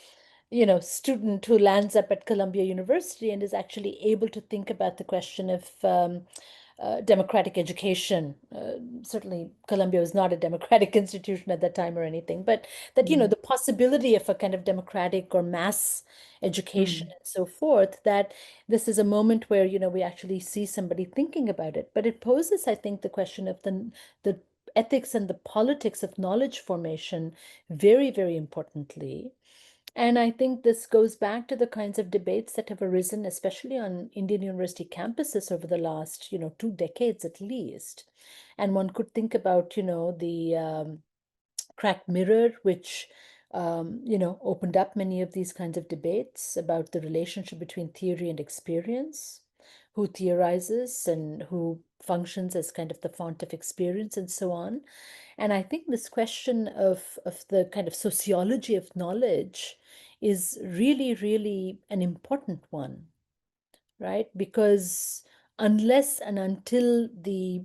Speaker 4: student who lands up at Columbia University and is actually able to think about the question of democratic education. Certainly, Columbia was not a democratic institution at that time or anything, but that, the possibility of a kind of democratic or mass education and so forth, that this is a moment where, we actually see somebody thinking about it. But it poses, I think, the question of the ethics and the politics of knowledge formation very, very importantly. And I think this goes back to the kinds of debates that have arisen, especially on Indian university campuses over the last, 2 decades at least. And one could think about, the cracked mirror, which, opened up many of these kinds of debates about the relationship between theory and experience, who theorizes and who functions as kind of the font of experience and so on. And I think this question of the kind of sociology of knowledge is really, really an important one, right? Because unless and until the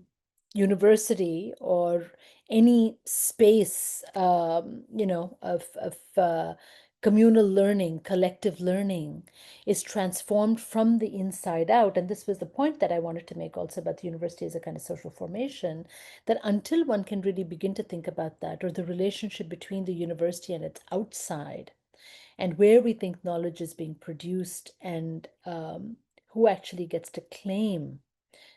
Speaker 4: university or any space, of communal learning, collective learning is transformed from the inside out. And this was the point that I wanted to make also about the university as a kind of social formation, that until one can really begin to think about that, or the relationship between the university and its outside, and where we think knowledge is being produced, and who actually gets to claim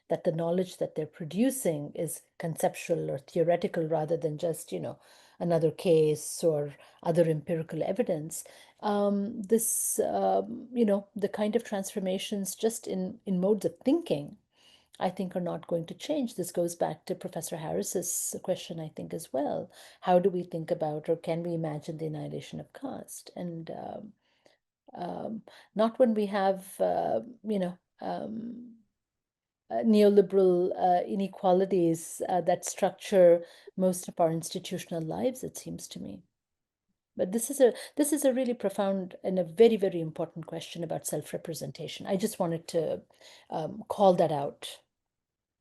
Speaker 4: that the knowledge that they're producing is conceptual or theoretical rather than just, another case or other empirical evidence. The kind of transformations just in modes of thinking, I think, are not going to change. This goes back to Professor Harris's question, I think, as well. How do we think about, or can we imagine, the annihilation of caste? And not when we have, neoliberal inequalities that structure most of our institutional lives, it seems to me. But this is a really profound and a very, very important question about self-representation. I just wanted to call that out.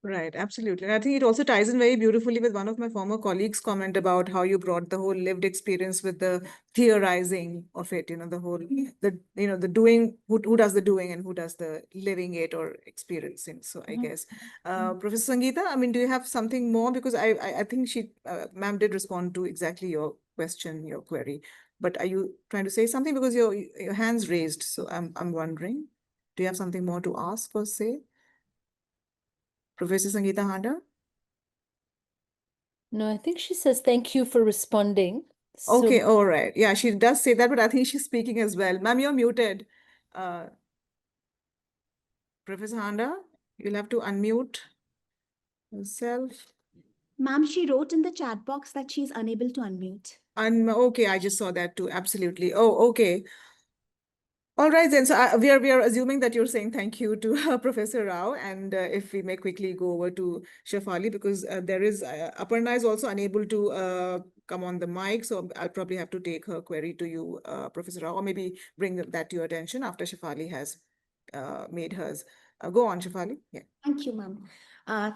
Speaker 1: Right, absolutely. And I think it also ties in very beautifully with one of my former colleagues' comment about how you brought the whole lived experience with the theorizing of it, the doing, who does the doing and who does the living it or experiencing. So I guess, Professor Sangeeta, I mean, do you have something more? Because I think ma'am did respond to exactly your question, your query. But are you trying to say something? Because your hand's raised. So I'm wondering, do you have something more to ask or say? Professor Sangeeta Handa?
Speaker 4: No, I think she says thank you for responding.
Speaker 1: Okay, all right. Yeah, she does say that, but I think she's speaking as well. Ma'am, you're muted. Professor Handa, you'll have to unmute yourself.
Speaker 9: Ma'am, she wrote in the chat box that she's unable to unmute.
Speaker 1: Okay, I just saw that too. Absolutely. Oh, okay. All right, then. So we are assuming that you're saying thank you to Professor Rao, and if we may quickly go over to Shefali, because there is Aparna is also unable to come on the mic, so I'll probably have to take her query to you, Professor Rao, or maybe bring that to your attention after Shefali has made hers. Go on, Shefali. Yeah.
Speaker 9: Thank you, ma'am.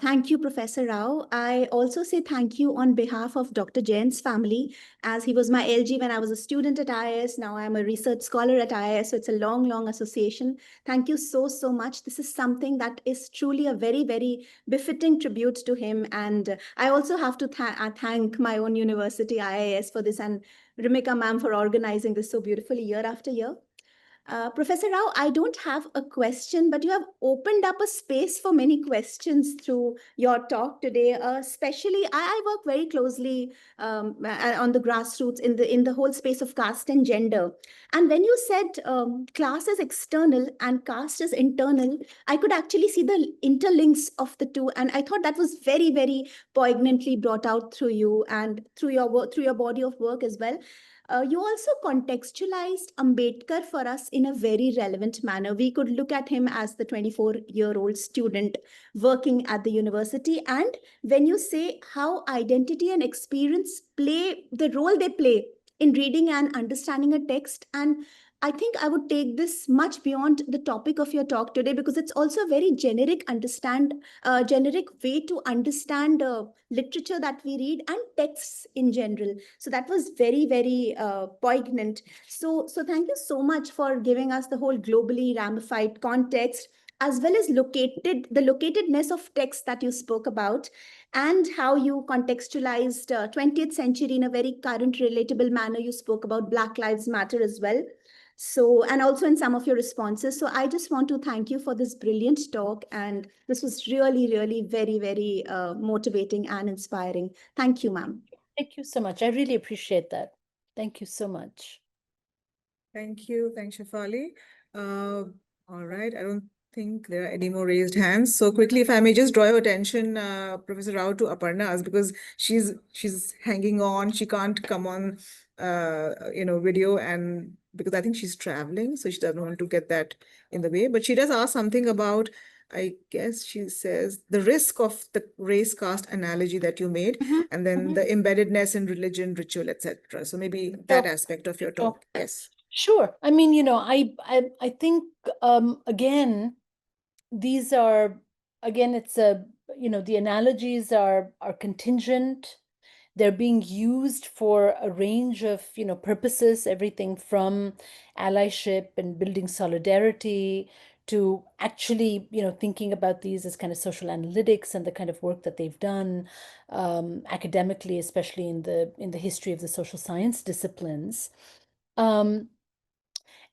Speaker 9: Thank you, Professor Rao. I also say thank you on behalf of Dr. Jain's family, as he was my LG when I was a student at IIS. Now I'm a research scholar at IIS, so it's a long, long association. Thank you so, so much. This is something that is truly a very, very befitting tribute to him. And I also have to thank my own university, IIS, for this, and Rimika ma'am for organizing this so beautifully year after year. Professor Rao, I don't have a question, but you have opened up a space for many questions through your talk today. Especially, I work very closely on the grassroots in the whole space of caste and gender. And when you said class is external and caste is internal, I could actually see the interlinks of the two, and I thought that was very, very poignantly brought out through you and through your body of work as well. You also contextualized Ambedkar for us in a very relevant manner. We could look at him as the 24-year-old student working at the university. And when you say how identity and experience play the role they play in reading and understanding a text, and I think I would take this much beyond the topic of your talk today, because it's also a very generic way to understand literature that we read and texts in general. So that was very, very poignant. So thank you so much for giving us the whole globally ramified context, as well as the locatedness of text that you spoke about, and how you contextualized 20th century in a very current, relatable manner. You spoke about Black Lives Matter as well. So, and also in some of your responses. So I just want to thank you for this brilliant talk. And this was really, really very, very motivating and inspiring. Thank you, ma'am.
Speaker 4: Thank you so much. I really appreciate that. Thank you so much.
Speaker 1: Thank you. Thanks, Shefali. All right. I don't think there are any more raised hands. So quickly, if I may just draw your attention, Professor Rao, to Aparna's, because she's hanging on. She can't come on, video, and because I think she's traveling, so she doesn't want to get that in the way. But she does ask something about, I guess she says, the risk of the race caste analogy that you made, and then the embeddedness in religion, ritual, etc. So maybe that aspect of your talk. Yes.
Speaker 4: Sure. I mean, I think again, these are, again, it's the analogies are contingent. they're being used for a range of, purposes, everything from allyship and building solidarity to actually, thinking about these as kind of social analytics and the kind of work that they've done academically, especially in the history of the social science disciplines. And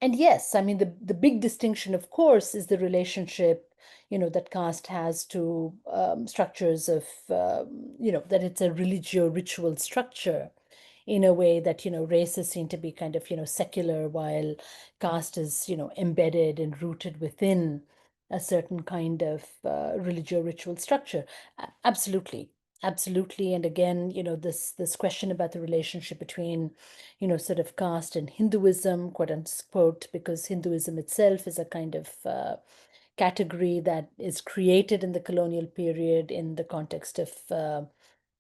Speaker 4: yes, I mean, the big distinction, of course, is the relationship, that caste has to structures of, that it's a religio-ritual structure in a way that, races seem to be kind of, secular, while caste is, embedded and rooted within a certain kind of religio-ritual structure. Absolutely. Absolutely. And again, this question about the relationship between, sort of caste and Hinduism, quote unquote, because Hinduism itself is a kind of category that is created in the colonial period in the context of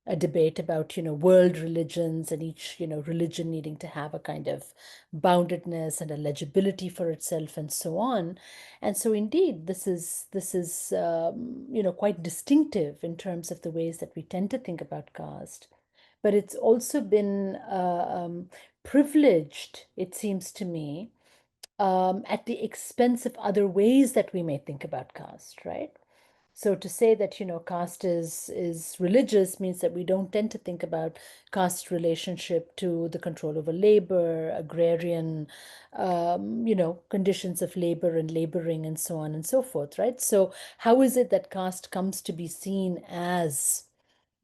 Speaker 4: a debate about, world religions and each, religion needing to have a kind of boundedness and a legibility for itself and so on. And so indeed, this is quite distinctive in terms of the ways that we tend to think about caste. But it's also been privileged, it seems to me, at the expense of other ways that we may think about caste, right? So to say that, caste is religious means that we don't tend to think about caste relationship to the control over labor, agrarian, conditions of labor and laboring and so on and so forth, right? So how is it that caste comes to be seen as,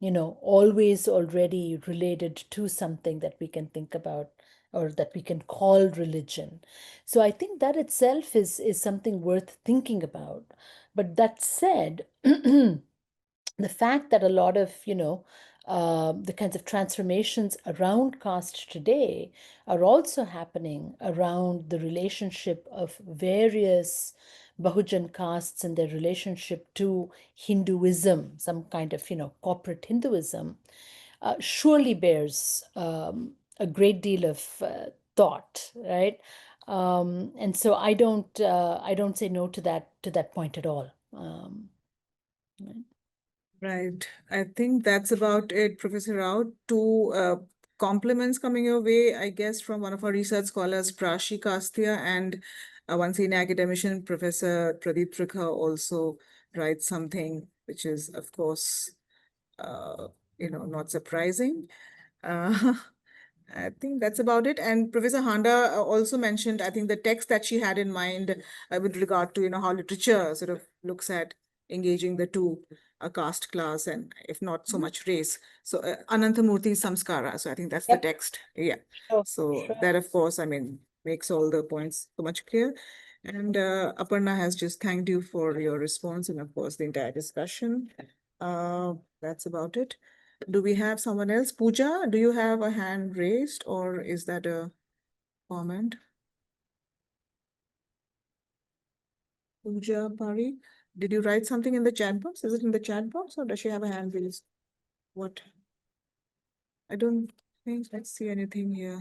Speaker 4: always already related to something that we can think about or that we can call religion? So I think that itself is something worth thinking about. But that said, the fact that a lot of, the kinds of transformations around caste today are also happening around the relationship of various Bahujan castes and their relationship to Hinduism, some kind of, corporate Hinduism, surely bears a great deal of thought, right? And so I don't say no to that point at all. Right.
Speaker 1: Right. I think that's about it, Professor Rao. Two compliments coming your way, I guess, from one of our research scholars, Prashi Kastia, and one senior academician, Professor Pradeep Trikha, also writes something which is, of course, uh, not surprising. Uh, I think that's about it. And Professor Handa also mentioned, I think, the text that she had in mind with regard to, how literature sort of looks at engaging the two, caste, class, and if not so much race. So Ananthamurthi's Samskara. So I think that's the
Speaker 4: Yep.
Speaker 1: text. Yeah.
Speaker 4: Sure,
Speaker 1: So
Speaker 4: sure.
Speaker 1: that, of course, I mean, makes all the points so much clear. And Aparna has just thanked you for your response and, of course, the entire discussion. That's about it. Do we have someone else? Pooja, do you have a hand raised or is that a comment? Pooja Pari, did you write something in the chat box? Is it in the chat box or does she have a hand raised? What? I don't think I see anything here.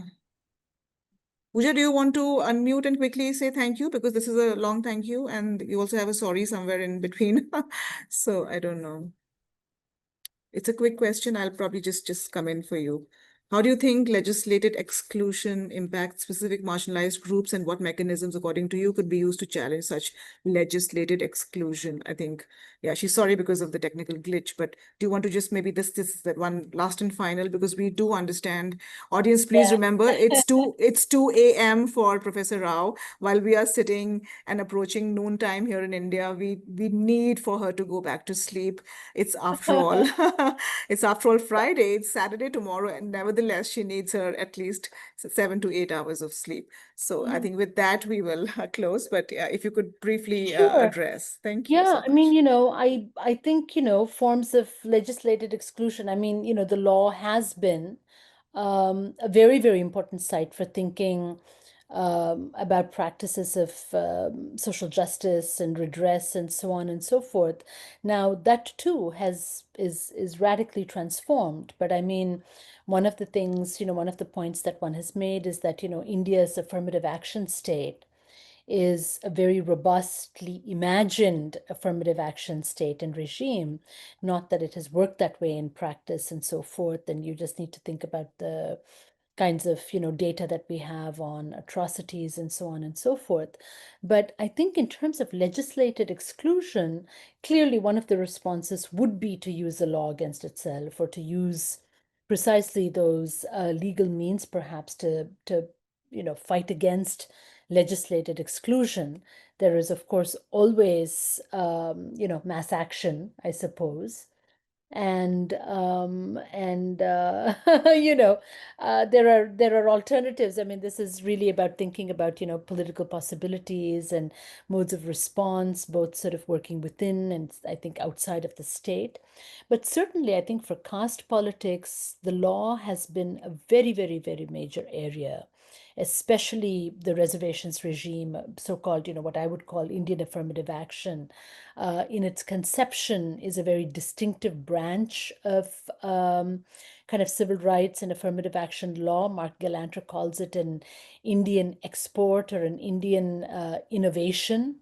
Speaker 1: Pooja, do you want to unmute and quickly say thank you? Because this is a long thank you and you also have a sorry somewhere in between. So I don't know. It's a quick question. I'll probably just come in for you. How do you think legislated exclusion impacts specific marginalized groups and what mechanisms, according to you, could be used to challenge such legislated exclusion? I think, yeah, she's sorry because of the technical glitch, but do you want to just maybe this is that one last and final, because we do understand. Audience, please
Speaker 4: Yeah.
Speaker 1: remember it's 2 a.m. for Professor Rao. While we are sitting and approaching noon time here in India, we need for her to go back to sleep. It's after all, it's after all Friday, it's Saturday tomorrow, and nevertheless, she needs her at least 7 to 8 hours of sleep. So I think with that, we will close. But yeah, if you could briefly
Speaker 4: Sure.
Speaker 1: address. Thank you
Speaker 4: Yeah,
Speaker 1: so
Speaker 4: I mean,
Speaker 1: much.
Speaker 4: I think, forms of legislated exclusion, I mean, the law has been a very, very important site for thinking about practices of social justice and redress and so on and so forth. Now, that too is radically transformed. But I mean, one of the things, one of the points that one has made is that, India's affirmative action state is a very robustly imagined affirmative action state and regime, not that it has worked that way in practice and so forth. And you just need to think about the kinds of data that we have on atrocities and so on and so forth. But I think in terms of legislated exclusion, clearly one of the responses would be to use the law against itself, or to use precisely those legal means perhaps to fight against legislated exclusion. There is, of course, always mass action, I suppose. And there are alternatives. I mean, this is really about thinking about political possibilities and modes of response, both sort of working within and I think outside of the state. But certainly I think for caste politics, the law has been a very, very, very major area, especially the reservations regime, so-called, what I would call Indian affirmative action, in its conception is a very distinctive branch of kind of civil rights and affirmative action law. Mark Galanter calls it an Indian export or an Indian innovation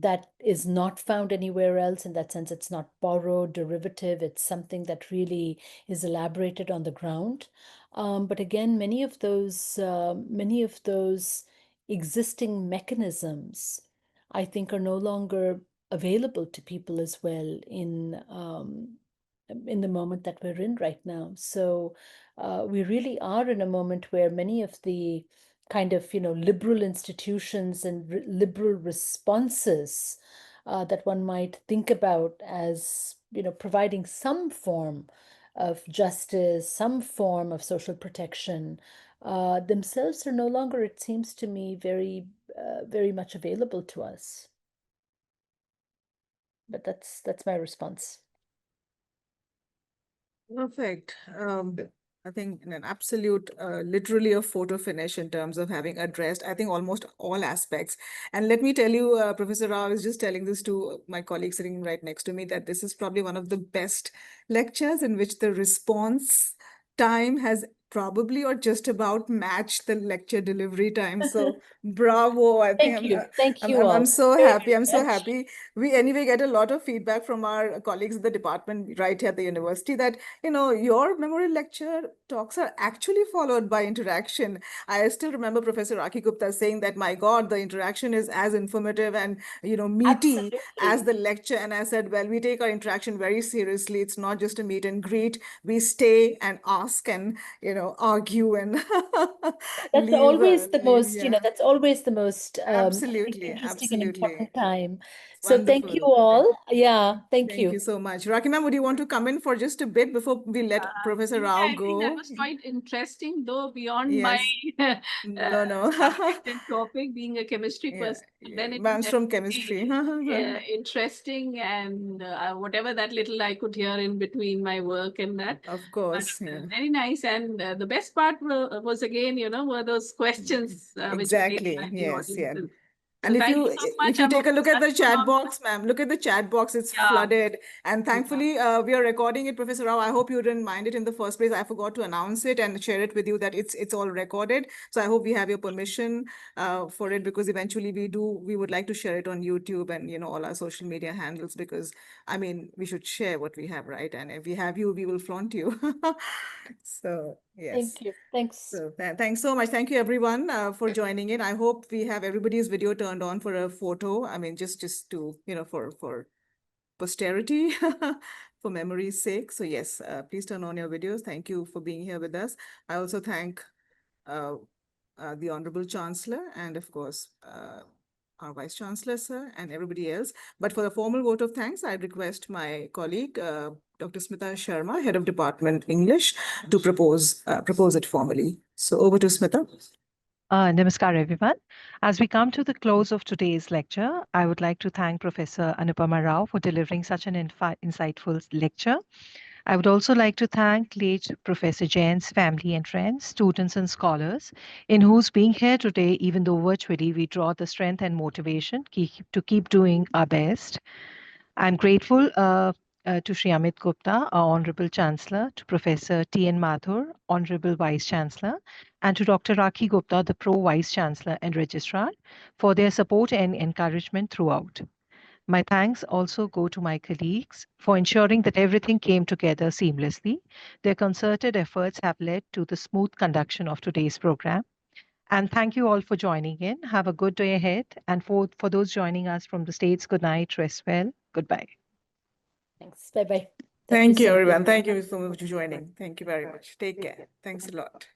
Speaker 4: that is not found anywhere else. In that sense, it's not borrowed, derivative. It's something that really is elaborated on the ground. But again, many of those existing mechanisms, I think, are no longer available to people as well in the moment that we're in right now. So we really are in a moment where many of the kind of liberal institutions and liberal responses that one might think about as providing some form of justice, some form of social protection, themselves are no longer, it seems to me, very much available to us. But that's my response.
Speaker 1: Perfect. I think in an absolute, literally a photo finish in terms of having addressed, I think, almost all aspects. And let me tell you, Professor Rao, I was just telling this to my colleague sitting right next to me, that this is probably one of the best lectures in which the response time has probably or just about matched the lecture delivery time. So bravo. I think
Speaker 4: Thank you. Thank you all.
Speaker 1: I'm so
Speaker 4: very,
Speaker 1: happy.
Speaker 4: very
Speaker 1: I'm so
Speaker 4: much.
Speaker 1: happy. We anyway get a lot of feedback from our colleagues at the department right here at the university that your memorial lecture talks are actually followed by interaction. I still remember Professor Raki Gupta saying that, my God, the interaction is as informative and, meaty as the lecture. And I said, well, we take our interaction very seriously. It's not just a meet and greet. We stay and ask and, argue and
Speaker 4: That's
Speaker 1: leave.
Speaker 4: always the most,
Speaker 1: Yeah.
Speaker 4: that's always the most I think,
Speaker 1: Absolutely.
Speaker 4: interesting and
Speaker 1: Absolutely.
Speaker 4: important time.
Speaker 1: It's
Speaker 4: So thank you
Speaker 1: wonderful.
Speaker 4: all. Yeah, thank
Speaker 1: Thank you so much. Raki ma'am, would you want to come in for just a bit before we let Professor Rao
Speaker 10: I think that
Speaker 1: go?
Speaker 10: was quite interesting, though beyond my
Speaker 1: Yes. No.
Speaker 10: subject and topic, being a chemistry
Speaker 1: Yeah,
Speaker 10: person. Then it was
Speaker 1: Ma'am's from chemistry.
Speaker 10: definitely interesting, and whatever that little I could hear in between my work and that.
Speaker 1: Of
Speaker 10: But
Speaker 1: course. Yeah.
Speaker 10: very nice. And the best part was again, were those questions which were raised
Speaker 1: Exactly.
Speaker 10: by the
Speaker 1: Yes. Yeah.
Speaker 10: audience. So
Speaker 1: And
Speaker 10: thank you so much.
Speaker 1: if you
Speaker 10: I'm
Speaker 1: take a look at the
Speaker 10: such a
Speaker 1: chat
Speaker 10: long
Speaker 1: box, ma'am, look at the chat box, it's
Speaker 10: Yeah.
Speaker 1: flooded. And thankfully, we are recording it, Professor Rao. I hope you didn't mind it in the first place. I forgot to announce it and share it with you that it's all recorded. So I hope we have your permission for it, because eventually we would like to share it on YouTube and, all our social media handles, because I mean, we should share what we have, right? And if we have you, we will flaunt you. So yes.
Speaker 4: Thank you. Thanks.
Speaker 1: So thanks so much. Thank you everyone for joining in. I hope we have everybody's video turned on for a photo. I mean, just to, for posterity, for memory's sake. So yes, please turn on your videos. Thank you for being here with us. I also thank the Honorable Chancellor and of course, our Vice Chancellor, sir, and everybody else. But for the formal vote of thanks, I request my colleague, Dr. Smita Sharma, Head of Department English, to propose it formally. So over to Smita.
Speaker 11: Namaskar, everyone. As we come to the close of today's lecture, I would like to thank Professor Anupama Rao for delivering such an insightful lecture. I would also like to thank late Professor Jain's family and friends, students and scholars, in whose being here today, even though virtually, we draw the strength and motivation to keep doing our best. I'm grateful to Shri Amit Gupta, our Honorable Chancellor, to Professor T.N. Mathur, Honorable Vice Chancellor, and to Dr. Rakhi Gupta, the Pro Vice Chancellor and Registrar, for their support and encouragement throughout. My thanks also go to my colleagues for ensuring that everything came together seamlessly. Their concerted efforts have led to the smooth conduction of today's program. And thank you all for joining in. Have a good day ahead. And for those joining us from the States, good night, rest well, goodbye.
Speaker 4: Thanks. Bye-bye.
Speaker 1: Thank you, everyone. Thank you so much for joining. Thank you very much. Take care. Thanks a lot.